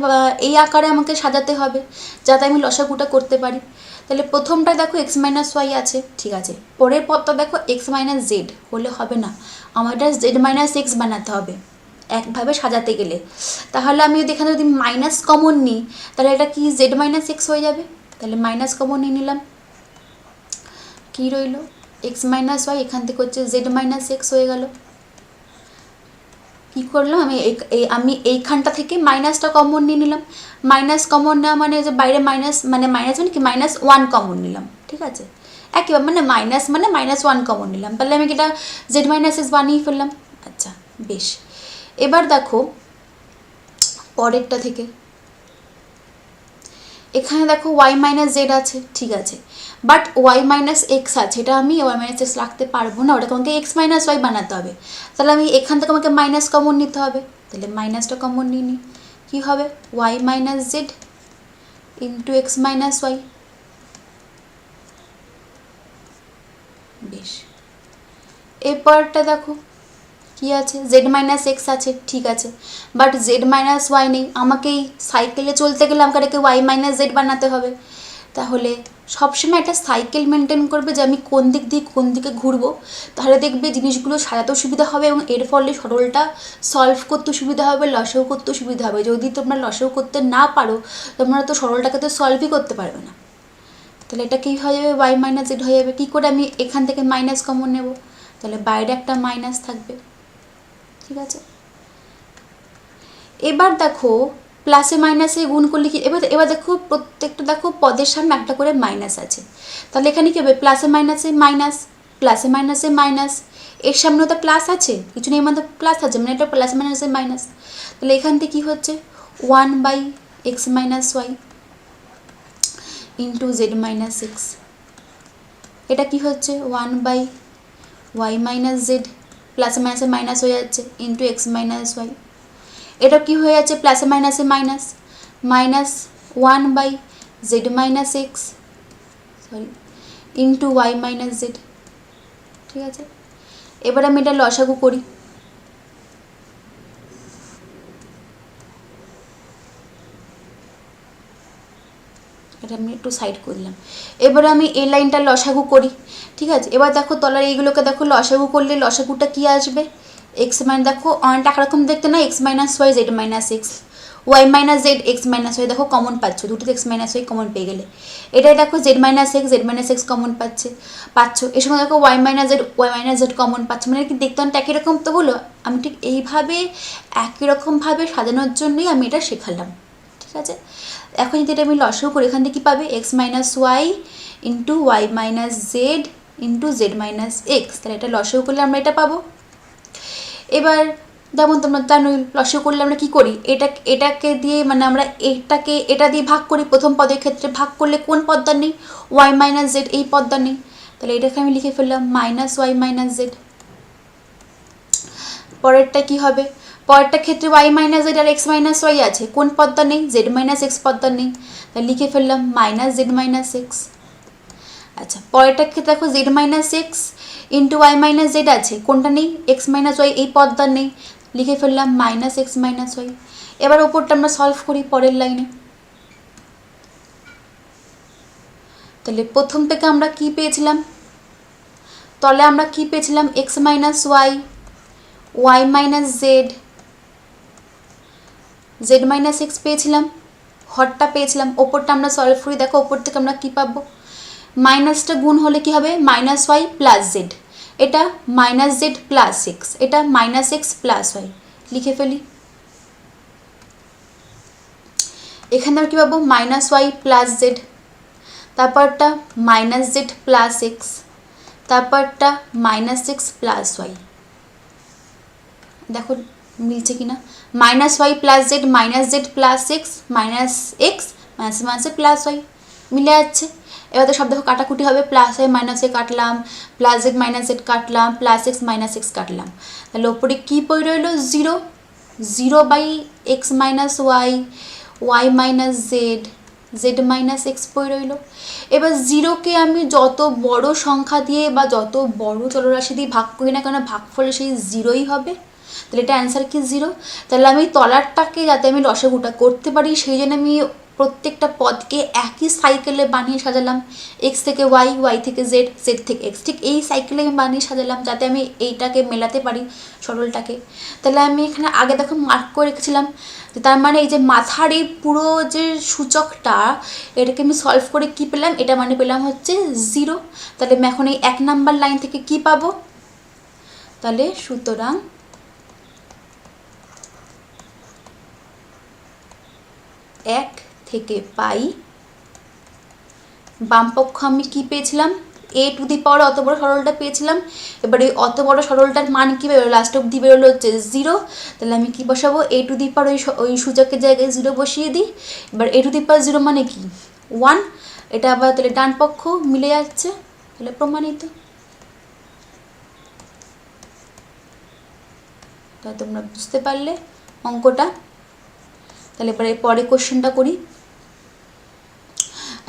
এই আকারে আমাকে সাজাতে হবে যাতে আমি লসাগুটা করতে পারি। তাহলে প্রথমটায় দেখো এক্স মাইনাস ওয়াই আছে, ঠিক আছে, পরের পদটা দেখো এক্স মাইনাস জেড, হলে হবে না, আমার এটা জেড মাইনাস এক্স বানাতে হবে একভাবে সাজাতে গেলে। তাহলে আমি যদি এখানে যদি মাইনাস কমন নিই তাহলে এটা কি জেড মাইনাস এক্স হয়ে যাবে, তাহলে মাইনাস কমন নিয়ে নিলাম, কী রইল এক্স মাইনাস ওয়াই, এখান থেকে হচ্ছে জেড মাইনাস এক্স হয়ে গেল। কী করলাম আমি এইখানটা থেকে মাইনাসটা কমন নিয়ে নিলাম, মাইনাস কমন নেওয়া মানে যে বাইরে মাইনাস মানে কি মাইনাস ওয়ান কমন নিলাম, ঠিক আছে, একইভাবে মানে মাইনাস ওয়ান কমন নিলাম, তাহলে আমি এটা জেড মাইনাস এক্স বানিয়ে ফেললাম। আচ্ছা বেশ, এবার দেখো পরেরটা থেকে এখানে দেখো ওয়াই মাইনাস জেড আছে, ঠিক আছে, বাট ওয়াই মাইনাস এক্স আছে, এটা আমি ওয়াই মাইনাস এক্স রাখতে পারবো না, ওটাকে আমাকে এক্স মাইনাস ওয়াই বানাতে হবে। তাহলে আমি এখান থেকে আমাকে মাইনাস কমন নিতে হবে, তাহলে মাইনাসটা কমন নিয়ে নিই, কী হবে y minus z into x minus y. বেশ, এরপরটা দেখো কী আছে, জেড মাইনাস এক্স আছে, ঠিক আছে, বাট জেড মাইনাস ওয়াই নেই, আমাকে এই সাইকেলে চলতে গেলে আমাকে এটাকে ওয়াই মাইনাস জেড বানাতে হবে। তাহলে সবসময় একটা সাইকেল মেনটেন করবে যে আমি কোন দিক দিয়ে কোন দিকে ঘুরবো, তাহলে দেখবে জিনিসগুলো সাজাতেও সুবিধা হবে এবং এর ফলে সরলটা সলভ করতেও সুবিধা হবে, লসাগু করতেও সুবিধা হবে। যদি তোমরা লসাগু করতে না পারো তোমরা তো সরলটাকে তো সলভই করতে পারবে না। তাহলে এটা কী হয়ে যাবে ওয়াই মাইনাস জেড হয়ে যাবে। কী করে আমি এখান থেকে মাইনাস কমন নেব, তাহলে বাইরে একটা মাইনাস থাকবে, ঠিক আছে। এবার দেখো প্লাসে মাইনাসে গুণ করলে কি, এবার দেখো প্রত্যেকটা দেখো পদের সামনে একটা করে মাইনাস আছে, তাহলে এখানে কী হবে প্লাসে মাইনাসে মাইনাস, প্লাসে মাইনাসে মাইনাস, এর সামনেও তো প্লাস আছে, কিছু নেই মানে প্লাস আছে, মানে এটা প্লাস মাইনাসে মাইনাস। তাহলে এখান থেকে কী হচ্ছে one by x minus y into z minus x, এটা কি হচ্ছে one by y minus z, প্লাসে মাইনাসে মাইনাস হয়ে যাচ্ছে ইন্টু এক্স মাইনাস ওয়াই, এটা কি হয়ে যাচ্ছে প্লাসে মাইনাসে minus, minus one by z minus x sorry into y minus z, ঠিক আছে। এবার আমি এটা লসাগু করি, এটা আমি একটু সাইড করে দিলাম। এবার আমি এই লাইনটা লসাগু করি, ঠিক আছে। এবার দেখো তলার এইগুলোকে দেখো লসাগু করলে লসাগুটা কী আসবে, এক্স মাইনাস দেখো অনেকটা একরকম দেখতে না, x minus y z minus x, y minus z x minus y, দেখো কমন পাচ্ছ, দুটোতে এক্স মাইনাস ওয়াই কমন পেয়ে গেলে। এটাই দেখো জেড মাইনাস এক্স কমন পাচ্ছ, এর সঙ্গে দেখো ওয়াই মাইনাস জেড কমন পাচ্ছ, মানে কি দেখতে অনেকটা একই রকম তো হলো। আমি ঠিক এইভাবে একই রকমভাবে সাজানোর জন্যই আমি এটা শেখালাম, ঠিক আছে। এখন যদি এটা আমি লসাগু করি এখান থেকে কী পাবে x minus y into y minus z into z minus x, তাহলে এটা লসাগু করলে আমরা এটা পাবো। এবার যেমন তোমরা জানোই লসাগু করলে আমরা কী করি, এটাকে দিয়ে মানে আমরা এটা দিয়ে ভাগ করি, প্রথম পদের ক্ষেত্রে ভাগ করলে কোন পদটা নেই ওয়াই মাইনাস জেড, এই পদটা নেই, তাহলে এটাকে আমি লিখে ফেললাম মাইনাস ওয়াই মাইনাস জেড। পরেরটা কী হবে, পরেরটা ক্ষেত্রে ওয়াই মাইনাস জেড আর এক্স মাইনাস ওয়াই আছে, কোন পদটা নেই জেড মাইনাস এক্স পদটা নেই, তাহলে লিখে ফেললাম মাইনাস জেড মাইনাস এক্স। আচ্ছা পরেরটা ক্ষেত্রে দেখো z minus x into y minus z আছে, কোনটা নেই এক্স মাইনাস ওয়াই, এই পদটা নেই, লিখে ফেললাম মাইনাস এক্স মাইনাস ওয়াই। এবার ওপরটা আমরা সলভ করি পরের লাইনে, তাহলে প্রথম থেকে আমরা কি পেয়েছিলাম, তলে আমরা কি পেয়েছিলাম x minus y y minus z, z minus x পেয়েছিলাম, হরটা পেয়েছিলাম, ওপরটা আমরা সলভ করি, দেখো ওপর থেকে আমরা কী পাবো, মাইনাসটা গুণ হলে কি হবে মাইনাস ওয়াই প্লাস জেড, এটা মাইনাস জেড প্লাস এক্স, এটা মাইনাস এক্স প্লাস ওয়াই, লিখে ফেলি। এখানে আমরা কী পাবো মাইনাস ওয়াই প্লাস জেড, তারপরটা মাইনাস জেড প্লাস এক্স, তারপরটা মাইনাস এক্স প্লাস ওয়াই, দেখো মিলছে কিনা, minus y plus z minus z plus x minus x minus মাইনাসে প্লাস ওয়াই মিলে যাচ্ছে। এবার তো সব দেখো কাটাকুটি হবে, প্লাস ওয়াই মাইনাসে কাটলাম, প্লাস জেড মাইনাস জেড কাটলাম, প্লাস এক্স মাইনাস এক্স কাটলাম, তাহলে ওপরে কী পড়ে রইলো zero, zero by x minus y, y minus z, z minus x পড়ে রইলো। এবার জিরোকে আমি যত বড় সংখ্যা দিয়ে বা যত বড় চলরাশি দিয়ে ভাগ করি না কেন ভাগফলে সেই জিরোই হবে, তাহলে এটা অ্যান্সার কি জিরো। তাহলে আমি তলারটাকে যাতে আমি লসাগুটা করতে পারি সেই জন্য আমি প্রত্যেকটা পদকে একই সাইকেলে বানিয়ে সাজালাম, এক্স থেকে ওয়াই, ওয়াই থেকে জেড, জেড থেকে এক্স, ঠিক এই সাইকেলে আমি বানিয়ে সাজালাম যাতে আমি এইটাকে মেলাতে পারি সরলটাকে। তাহলে আমি এখানে আগে দেখো মার্ক করে রেখেছিলাম, তার মানে এই যে মাথার এই পুরো যে সূচকটা এটাকে আমি সলভ করে কি পেলাম, এটা মানে পেলাম হচ্ছে জিরো। তাহলে আমি এখন এই 1 নাম্বার লাইন থেকে কি পাবো, তাহলে সুতরাং এক থেকে পাই বামপক্ষ আমি কি পেয়েছিলাম এ টু দি পাওয়ার অত বড় সরলটা পেয়েছিলাম। এবার এই অত বড় সরলটার মান কী বেরোলো, লাস্ট অব্দি বেরোলো হচ্ছে জিরো। তাহলে আমি কি বসাবো, এ টু দি পাওয়ার ওই সূচকের জায়গায় জিরো বসিয়ে দিই। এবার এ টু দি পাওয়ার জিরো মানে কি 1, এটা আবার তাহলে ডান পক্ষ মিলে যাচ্ছে, তাহলে প্রমাণিত। তাহলে তোমরা বুঝতে পারলে অঙ্কটা। তাহলে এবারে পরের কোশ্চেনটা করি।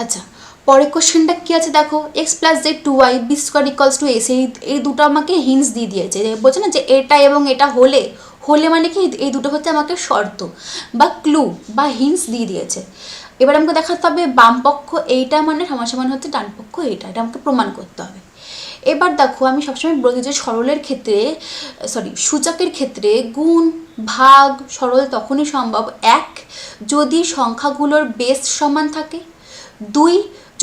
আচ্ছা পরের কোশ্চেনটা কী আছে দেখো, x plus z two y b square equals to s, এই দুটো আমাকে হিন্টস দিয়ে দিয়েছে, বলছে না যে এটা এবং এটা হলে, হলে মানে কি এই দুটো হচ্ছে আমাকে শর্ত বা ক্লু বা হিন্টস দিয়ে দিয়েছে। এবার আমাকে দেখাতে হবে বাম পক্ষ এইটা মানে সমান হচ্ছে ডান পক্ষ এইটা, এটা আমাকে প্রমাণ করতে হবে। এবার দেখো আমি সবসময় বলি যে সরলের ক্ষেত্রে সূচকের ক্ষেত্রে গুণ ভাগ সরল তখনই সম্ভব, এক যদি সংখ্যাগুলোর বেস সমান থাকে, দুই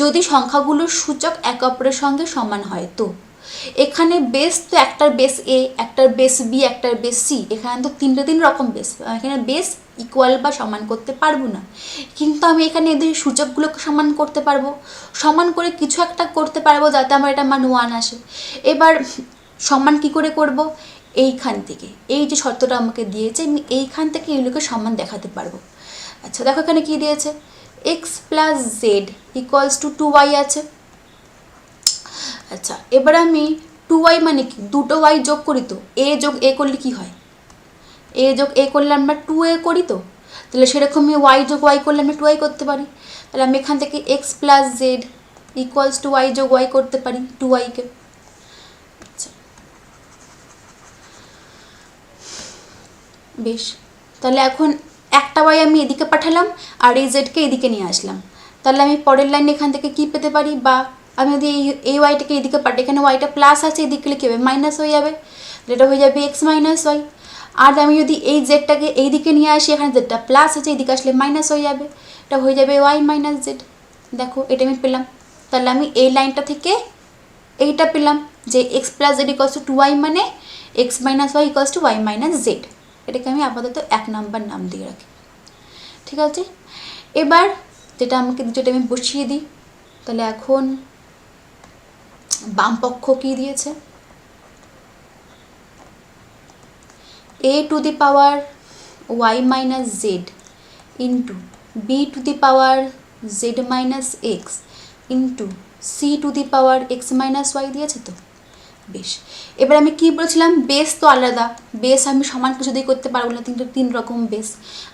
যদি সংখ্যাগুলোর সূচক একে অপরের সঙ্গে সমান হয়। তো এখানে বেস তো একটার বেস এ, একটার বেস বি, একটার বেস সি, এখানে তো তিন রকম বেস, এখানে বেস ইকুয়াল বা সমান করতে পারবো না, কিন্তু আমি এখানে এদের সূচকগুলোকে সমান করতে পারবো, সমান করে কিছু একটা করতে পারবো যাতে আমার এটা মান 1 আসে। এবার সমান কি করে করব, এইখান থেকে এই যে শর্তটা আমাকে দিয়েছে আমি এইখান থেকে এগুলোকে সমান দেখাতে পারবো। আচ্ছা দেখো এখানে কি দিয়েছে, x plus z equals to 2y আছে। আচ্ছা এবার আমি 2y মানে কি দুটো y যোগ করি, তো a যোগ a করলে কি হয়, a যোগ a করলে আমরা 2a করি, তো তাহলে সেরকমই y যোগ y করলে আমরা 2y করতে পারি। তাহলে আমি এখান থেকে x plus z equals two y যোগ y করতে পারি 2y-কে। আচ্ছা বেশ, তাহলে এখন একটা y আমি এদিকে পাঠালাম আর এই জেডকে এদিকে নিয়ে আসলাম, তাহলে আমি পরের লাইন এখান থেকে কি পেতে পারি, বা আমি যদি এই ওয়াইটাকে এদিকে পাঠাই, এখানে ওয়াইটা প্লাস আছে এদিকে লিখে হবে মাইনাস হয়ে যাবে, এটা হয়ে যাবে এক্স মাইনাস ওয়াই। আর আমি যদি এই জেডটাকে এই দিকে নিয়ে আসি, এখানে জেডটা প্লাস আছে এদিকে আসলে মাইনাস হয়ে যাবে, এটা হয়ে যাবে ওয়াই মাইনাস জেড। দেখো এটা আমি পেলাম, তাহলে আমি এই লাইনটা থেকে এইটা পেলাম যে x plus z equals to 2y মানে x minus y equals to y minus z. এটাকে আমি আপাতত 1 নাম্বার নাম দিয়ে রাখি, ঠিক আছে। এবার যেটা আমি বসিয়ে দিই, তাহলে এখন বাম পক্ষ কী দিয়েছে, a to the power y minus z into b to the power z minus x into c to the power x minus y দিয়েছে। তো বেশ, এবার আমি কি বলছিলাম বেস তো আলাদা, বেস আমি সমান কিছু দিয়ে করতে পারবো না, কিন্তু 3 রকম বেস,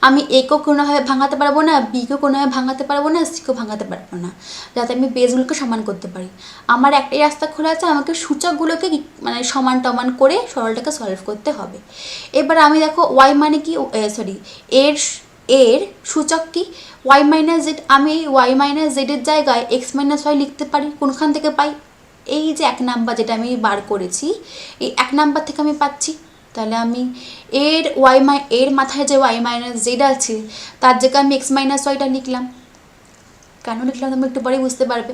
আমি একেও কোনোভাবে ভাঙাতে পারবো না, বিকেও কোনোভাবে ভাঙাতে পারবো না, সিকেও ভাঙাতে পারবো না, যাতে আমি বেসগুলোকে সমান করতে পারি। আমার একটাই রাস্তা খোলা আছে, আমাকে সূচকগুলোকে মানে সমান টমান করে সরলটাকে সলভ করতে হবে। এবার আমি দেখো ওয়াই মানে কি এর সূচক কি ওয়াই মাইনাস জেড, আমি ওয়াই মাইনাস জেডের জায়গায় এক্স মাইনাস ওয়াই লিখতে পারি, কোনখান থেকে পাই, এই যে 1 নাম্বার যেটা আমি বার করেছি এই 1 নাম্বার থেকে আমি পাচ্ছি। তাহলে আমি এর মাথায় যে ওয়াই মাইনাস জেড আছে তার জায়গায় আমি এক্স মাইনাস ওয়াইটা লিখলাম। কেন লিখলাম তুমি একটু পরেই বুঝতে পারবে।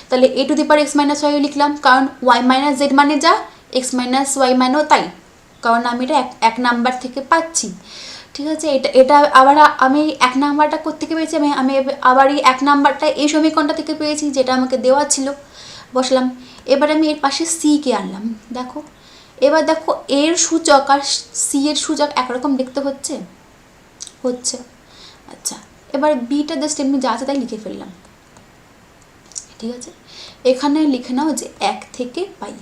তাহলে a to the power x minus y লিখলাম, কারণ ওয়াই মাইনাস জেড মানে যা, এক্স মাইনাস ওয়াই মানেও তাই, কারণ আমি এটা এক নাম্বার থেকে পাচ্ছি। ঠিক আছে, এটা আবার আমি এক নাম্বারটা কোত্থেকে পেয়েছি, আমি আবার এই এক নাম্বারটা এই সমীকরণটা থেকে পেয়েছি যেটা আমাকে দেওয়া ছিল, বসলাম। এবার আমি এর পাশে সিকে আনলাম। দেখো এবার দেখো এর সূচক আর সি এর সূচক একরকম দেখতে হচ্ছে। আচ্ছা, এবার বিটা জাস্ট এমনি যা আছে তাই লিখে ফেললাম। ঠিক আছে, এখানে লিখে নাও যে 1 থেকে পাই,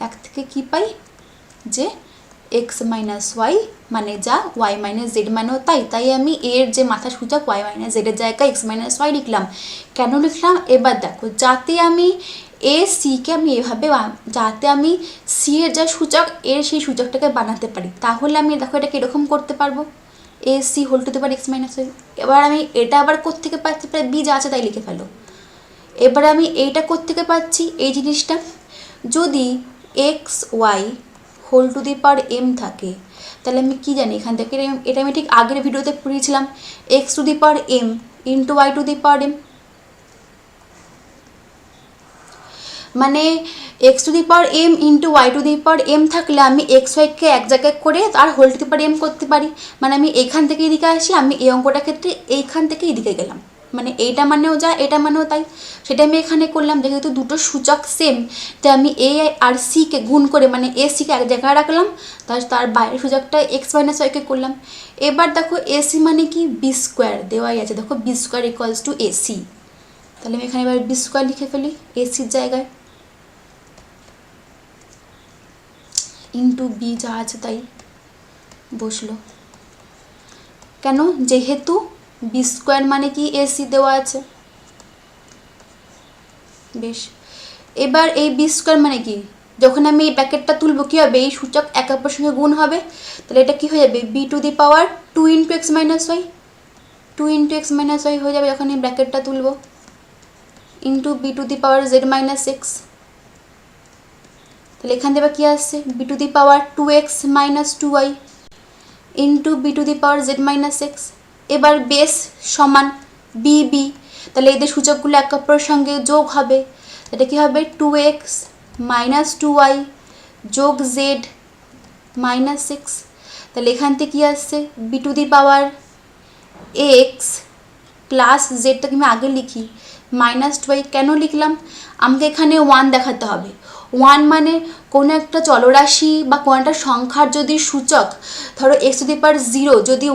1 থেকে কি পাই, যে এক্স মাইনাস ওয়াই মানে যা, ওয়াই মাইনাস জেড মানেও তাই, তাই আমি এর যে মাথা সূচক ওয়াই মাইনাস জেডের জায়গায় এক্স মাইনাস ওয়াই লিখলাম। কেন লিখলাম এবার দেখো, যাতে আমি সিকে আমি এভাবে, যাতে আমি সি এর যা সূচক এর সেই সূচকটাকে বানাতে পারি, তাহলে আমি দেখো এটাকে এরকম করতে পারবো, c whole to the power x minus y. এবার আমি এটা আবার কোত্থেকে পাচ্ছি, প্রায় বি যা আছে তাই লিখে ফেলো। এবার আমি এইটা কোত্থেকে পাচ্ছি, এই জিনিসটা যদি x y whole to the power m থাকে, তাহলে আমি কি জানি এখান থেকে, এটা আমি ঠিক আগের ভিডিওতে পড়িয়েছিলাম, x to the power M into y to the power m, মানে x to the power M into y to the power m থাকলে আমি এক্স ওয়াইকে এক জায়গায় করে আর whole to the power m করতে পারি। মানে আমি এখান থেকে এদিকে আসি, আমি এই অঙ্কটার ক্ষেত্রে এইখান থেকে এদিকে গেলাম, মানে এইটা মানেও যা এটা মানেও তাই, সেটা আমি এখানে করলাম। যেহেতু দুটো সূচক সেম, তাই আমি এ আর সিকে গুণ করে, মানে এ সিকে এক জায়গায় রাখলাম, তার বাইরের সূচকটা এক্স মাইনাস ওয়াইকে করলাম। এবার দেখো এসি মানে কি, বি স্কোয়ার দেওয়াই আছে, দেখো b square equals to a c, তাহলে আমি এখানে এবার বি স্কোয়ার লিখে ফেলি এসির জায়গায়, ইন্টু বি যা আছে তাই বসলো। কেন, যেহেতু বি স্কোয়ার মানে কি এসি দেওয়া আছে। বেশ, এবার এই বি স্কোয়ার মানে কি, যখন আমি এই ব্র্যাকেটটা তুলবো কী হবে, এই সূচক এক অপরের সঙ্গে গুণ হবে, তাহলে এটা কি হয়ে যাবে, b to the power 2 into x minus y, 2 into x minus y হয়ে যাবে যখন এই ব্র্যাকেটটা তুলবো, into b to the power z minus x. তাহলে এখান থেকে কী আসছে, b to the power 2x minus 2y into b to the power z minus x. এবার বেস সমান বি বি, তাহলে এদের সূচকগুলো এক অপরের সঙ্গে যোগ হবে, এটা কী হবে 2x মাইনাস 2y যোগ জেড মাইনাস এক্স। তাহলে এখান থেকে কী আসছে, b to the power x plus জেডটাকে আমি আগে লিখি মাইনাস 2y। কেন লিখলাম, আমাকে এখানে 1 দেখাতে হবে। 1 মানে কোনো একটা চলরাশি বা কোনো একটা সংখ্যার যদি সূচক, ধরো এক্স টু দি পাওয়ার 0, যদি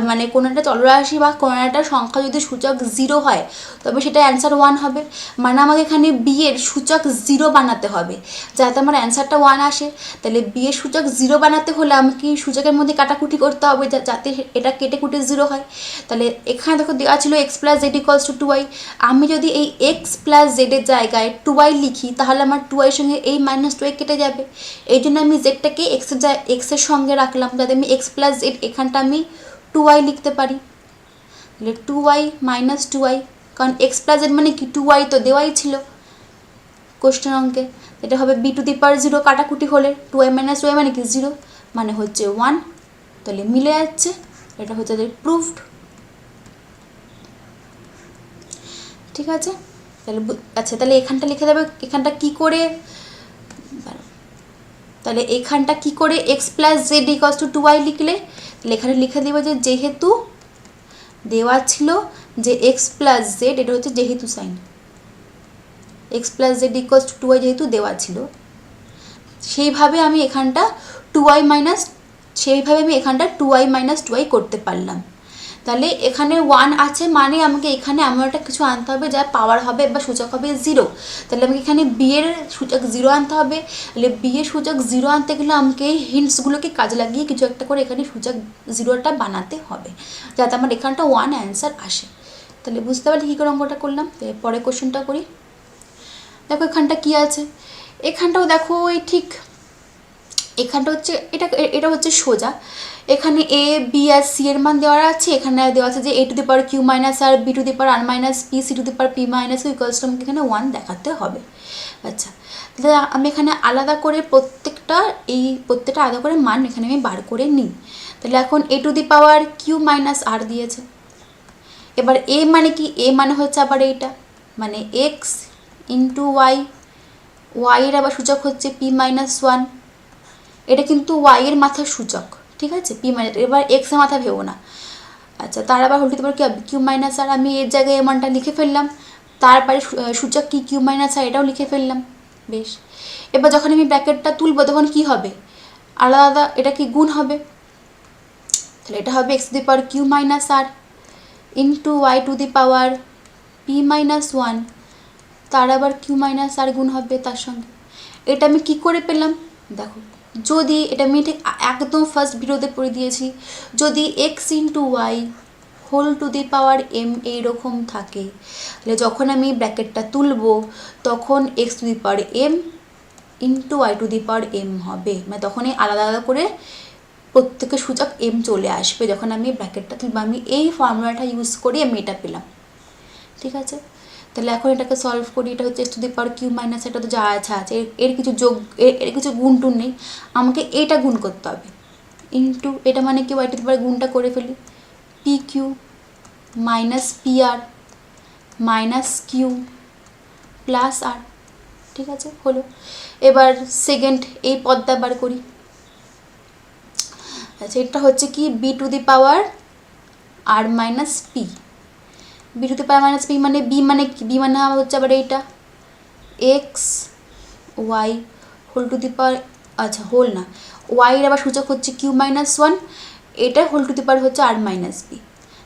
মানে কোনো একটা চলরাশি বা কোনো একটা সংখ্যা যদি সূচক 0 হয়, তবে সেটা অ্যান্সার 1 হবে। মানে আমাকে এখানে বি এর সূচক 0 বানাতে হবে যাতে আমার অ্যান্সারটা 1 আসে। তাহলে বি এর সূচক 0 বানাতে হলে আমাকে সূচকের মধ্যে কাটাকুটি করতে হবে যাতে এটা কেটে কুটে 0 হয়। তাহলে এখানে দেখো দেওয়া ছিল x plus z equals to 2y, আমি যদি এই এক্স প্লাস জেডের জায়গায় 2y লিখি, তাহলে আমার 2y সঙ্গে এই মাইনাস 2y কেটে যাবে। এই জন্য আমি জেডটাকে এক্সের সঙ্গে রাখলাম, যাতে আমি এক্স প্লাস জেড এখানটা আমি 2y লিখতে পারি। তাহলে 2y মাইনাস 2y, কারণ এক্স প্লাস জেড মানে কি 2y তো দেওয়াই ছিল কোশ্চেন অঙ্কে, এটা হবে বি টু দি পাওয়ার 0, কাটাকুটি হলে 2y মাইনাস 2y মানে কি 0, মানে হচ্ছে 1, তাহলে মিলে যাচ্ছে, এটা হচ্ছে প্রুফড। ঠিক আছে, তাহলে আচ্ছা, তাহলে এখানটা লিখে দেবে, এখানটা কি করে, তাহলে এখানটা কি করে x plus z equals to 2y লিখলে, তাহলে এখানে লিখে দেবে যে যেহেতু দেওয়া ছিল যে এক্স প্লাস জেড, এটা হচ্ছে যেহেতু sign, x plus z equals to 2y যেহেতু দেওয়া ছিল, সেইভাবে আমি এখানটা 2y মাইনাস, সেইভাবে আমি এখানটা 2y মাইনাস 2y করতে পারলাম। তাহলে এখানে 1 আছে, মানে আমাকে এখানে এমন একটা কিছু আনতে হবে যা পাওয়ার হবে বা সূচক হবে 0। তাহলে আমাকে এখানে বি এর সূচক 0 আনতে হবে। তাহলে বি এর সূচক 0 আনতে গেলে আমাকে এই হিন্টসগুলোকে কাজে লাগিয়ে কিছু একটা করে এখানে সূচক 0টা বানাতে হবে যাতে আমার এখানটা 1 অ্যান্সার আসে। তাহলে বুঝতে পারলি কী করে অঙ্কটা করলাম। পরে কোশ্চেনটা করি। দেখো এখানটা কি আছে, এখানটাও দেখো ওই ঠিক, এখানটা হচ্ছে এটা হচ্ছে সোজা, এখানে এ বি আর সি এর মান দেওয়া আছে, এখানে দেওয়া আছে যে a to the power Q minus r b to the power r minus p c to the power P minus equals to আমাকে এখানে 1 দেখাতে হবে। আচ্ছা, তাহলে আমি এখানে আলাদা করে প্রত্যেকটা আলাদা করে মান এখানে আমি বার করে নিই। তাহলে এখন a to the power Q minus r দিয়েছে। এবার এ মানে কি, এ মানে হচ্ছে আবার এইটা, মানে এক্স ইন্টু ওয়াইয়ের আবার সূচক হচ্ছে পি মাইনাস ওয়ান। এটা কিন্তু ওয়াইয়ের মাথার সূচক, ঠিক আছে, পি মাইনাস, এবার এক্সের মাথা ভেবো না। আচ্ছা, তার আবার হোল টু দি পাওয়ার কি হবে, কিউ মাইনাস আর, আমি এর জায়গায় এ মানটা লিখে ফেললাম, তারপরে সূচক কি কিউ মাইনাস আর, এটাও লিখে ফেললাম। বেশ, এবার যখন আমি ব্র্যাকেটটা তুলবো তখন কি হবে, আলাদা আলাদা এটা কি গুণ হবে, তাহলে এটা হবে x to the power Q minus r into y to the power P minus one, তার আবার কিউ মাইনাস আর গুণ হবে তার সঙ্গে। এটা আমি কি করে পেলাম দেখো, যদি এটা আমি ঠিক একদম ফার্স্ট ভিডিওতে পড়ে দিয়েছি, যদি x into y whole to the power m এইরকম থাকে, তাহলে যখন আমি ব্র্যাকেটটা তুলব তখন x to the power M into y to the power m হবে, মানে তখনই আলাদা আলাদা করে প্রত্যেকের সূচক এম চলে আসবে যখন আমি ব্র্যাকেটটা তুলব। আমি এই ফর্মুলাটা ইউজ করে আমি এটা পেলাম, ঠিক আছে। তাহলে এখন এটাকে সলভ করি, এটা হচ্ছে x to the power Q minus, এটা তো যা আছে এর কিছু যোগ, এর কিছু গুণ টুন নেই, আমাকে এটা গুণ করতে হবে, ইন্টু এটা মানে কি ওয়াই টু দি পাওয়ার গুণটা করে ফেলি, P Q minus P R minus q plus আর, ঠিক আছে, হলো। এবার সেকেন্ড এই পদটা বার করি। আচ্ছা, এটা হচ্ছে কি b to the power r minus p, b to the power minus p মানে বি মানে কি, বি মানে হচ্ছে আবার এইটা x y whole to the power, আচ্ছা হোল না, ওয়াইয়ের আবার সূচক হচ্ছে কিউ মাইনাস ওয়ান, এটা হোল টু দি পাওয়ার হচ্ছে আর মাইনাস পি।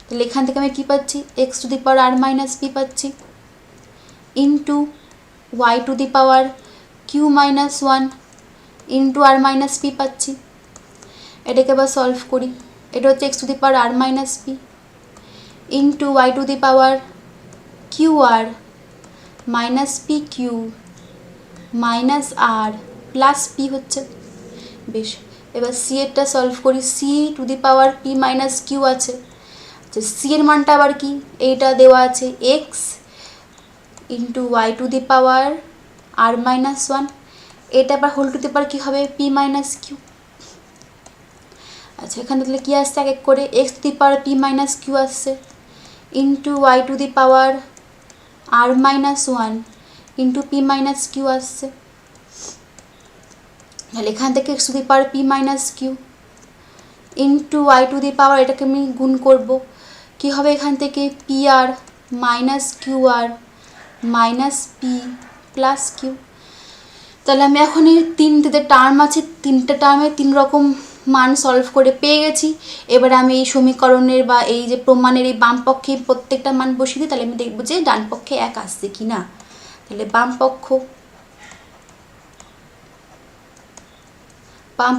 তাহলে এখান থেকে আমি কী পাচ্ছি, x to the power r minus p পাচ্ছি into y to the power Q minus one into r minus p পাচ্ছি। এটাকে আবার সলভ করি, এটা হচ্ছে x to the power r minus p into y to the power q R minus P Q minus r plus p হচ্ছে। বেশ, এবার c এরটা সলভ করি, c to the power P minus q আছে, আচ্ছা সি এর মানটা আবার কি, এইটা দেওয়া আছে x into y to the power r minus one, এটা আবার হোল টু দি পাওয়ার কী হবে, পি মাইনাস কিউ। আচ্ছা, এখানে তাহলে কী আসছে এক এক করে, x to the power P minus q আসছে into y to the power r minus one into p minus q আসছে। তাহলে এখান থেকে x to the power P minus q into y to the power, এটাকে আমি গুণ করব, কী হবে এখান থেকে পি আর minus Q R minus p plus q. তাহলে আমি এখন এই তিনটে টার্ম আছে, তিনটে টার্মে তিন রকম মান সলভ করে পেয়ে গেছি। এবার আমি এই সমীকরণের বা এই যে প্রমাণের এই বাম পক্ষে প্রত্যেকটা মান বসিয়ে দিই, তাহলে আমি দেখব যে ডান পক্ষে এক আসছে কি না। তাহলে বাম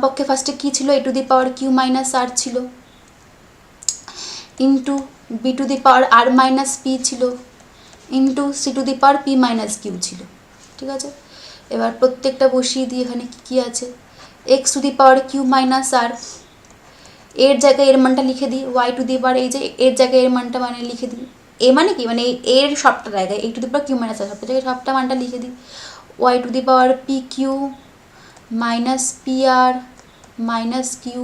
পক্ষে ফার্স্টে কী ছিল, a to the power Q minus r ছিল into b to the power r minus p ছিল into c to the power P minus q ছিল, ঠিক আছে। এবার প্রত্যেকটা বসিয়ে দিই, এখানে কী আছে, x to the power Q minus r, এর জায়গায় এর মানটা লিখে দিই, ওয়াই টু দি পাওয়ার এই যে এর জায়গায় এর মানটা মানে লিখে দিই, এ মানে কি মানে এর সবটা জায়গায় এই to the power Q minus r সবটা জায়গায় সবটা মানটা লিখে দিই, y to the power P Q minus P R minus q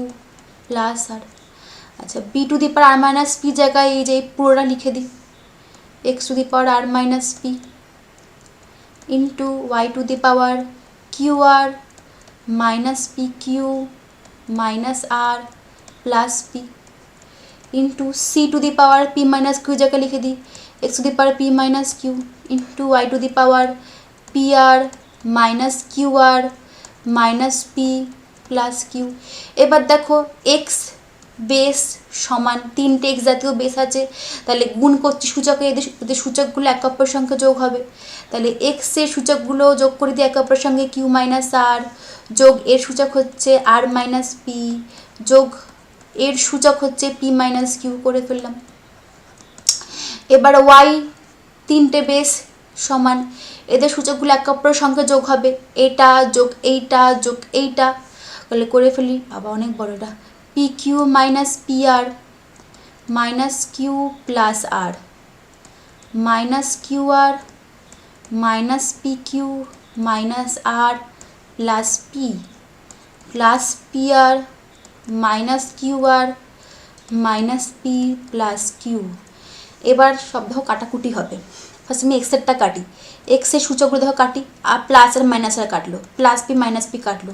plus r. আচ্ছা, b to the power r minus p জায়গায় এই যে পুরোটা লিখে দিই, x to the power r minus p into y to the power q R minus P Q minus r plus p into c to the power P minus q জায়গায় লিখে দিই, x to the power P minus q into y to the power P R minus Q R minus p plus q. এবার দেখো x base সমান তিনটে x জাতীয় base আছে, তাহলে গুণ করছি সূচকে, এদের সূচকগুলো একে অপরের সঙ্গে যোগ হবে, তাহলে এক্সের সূচকগুলো যোগ করে দিই একে অপরের সঙ্গে, কিউ মাইনাস আর যোগ এর সূচক হচ্ছে আর মাইনাস পি যোগ এর সূচক হচ্ছে পি মাইনাস কিউ করে ফেললাম। এবার ওয়াই তিনটে বেস সমান, এদের সূচকগুলো একে অপরের সঙ্গে যোগ হবে, এটা যোগ এইটা যোগ এইটা, তাহলে করে ফেলি, বাবা অনেক বড়টা, P Q minus P R minus q plus r minus Q R minus P Q minus r plus p আর minus Q R minus p plus q. এবার সব দেখো কাটাকুটি হবে। ফার্স্ট আমি এক্সেরটা কাটি, এক্সের সূচকগুলো দেখো কাটি, আর প্লাস আর মাইনাস আর কাটলো, প্লাস পি মাইনাস পি কাটলো,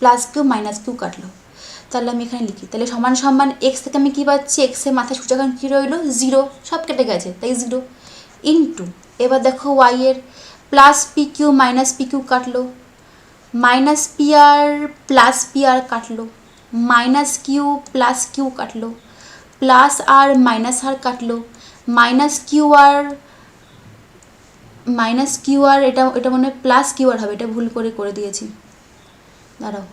প্লাস কিউ মাইনাস কিউ কাটলো। তাহলে আমি এখানে লিখি, তাহলে সমান সমান এক্স থেকে আমি কী পাচ্ছি, এক্সের মাথায় সূচক কী রইলো, জিরো, সব কেটে গেছে তাই জিরো, ইন্টু এবার দেখো ওয়াইয়ের plus p Q minus P q কাটলো, minus P r plus p r কাটলো, মাইনাস কিউ প্লাস কিউ কাটলো, প্লাস আর মাইনাস আর কাটলো, মাইনাস কিউ আর এটা মনে হয় প্লাস কিউ আর হবে, এটা ভুল করে দিয়েছি, দাঁড়াও,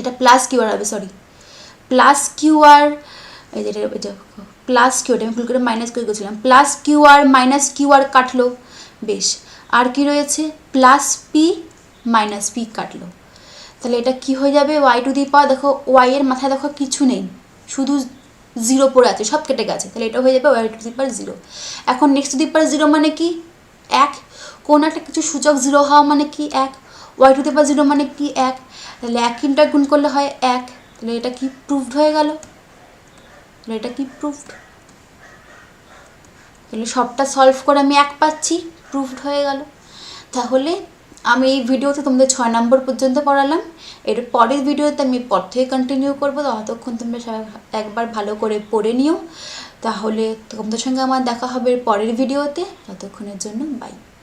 এটা প্লাস কিউ আর হবে, সরি, প্লাস কিউ আর, এই যে এটা প্লাস কিউ, এটা আমি ভুল করে মাইনাস করে গেছিলাম, plus Q R minus Q R কাটলো, বেশ, আর কি রয়েছে, প্লাস পি মাইনাস পি কাটলো। তাহলে এটা কি হয়ে যাবে, ওয়াই টু দি পাওয়ার, দেখো ওয়াইয়ের মাথায় দেখো কিছু নেই, শুধু জিরো পড়ে আছে, সব কেটে গেছে, তাহলে এটা হয়ে যাবে y to the power zero. এখন next to the power zero মানে কি, এক, কোন একটা কিছু সূচক জিরো হওয়া মানে কি এক, y to the power zero মানে কি এক, তাহলে এক ইন্টার গুণ করলে হয় এক, তাহলে এটা কি প্রুভড হয়ে গেল, তাহলে এটা কি প্রুভড, তাহলে সবটা সলভ করে আমি এক পাচ্ছি, প্রুভড হয়ে গেল। তাহলে আমি এই ভিডিওতে তোমাদের 6 নম্বর পর্যন্ত পড়ালাম, এর পরের ভিডিওতে আমি পর থেকে কন্টিনিউ করবো, ততক্ষণ তোমরা একবার ভালো করে পড়ে নিও, তাহলে তোমাদের সঙ্গে আমার দেখা হবে পরের ভিডিওতে, ততক্ষণের জন্য বাই।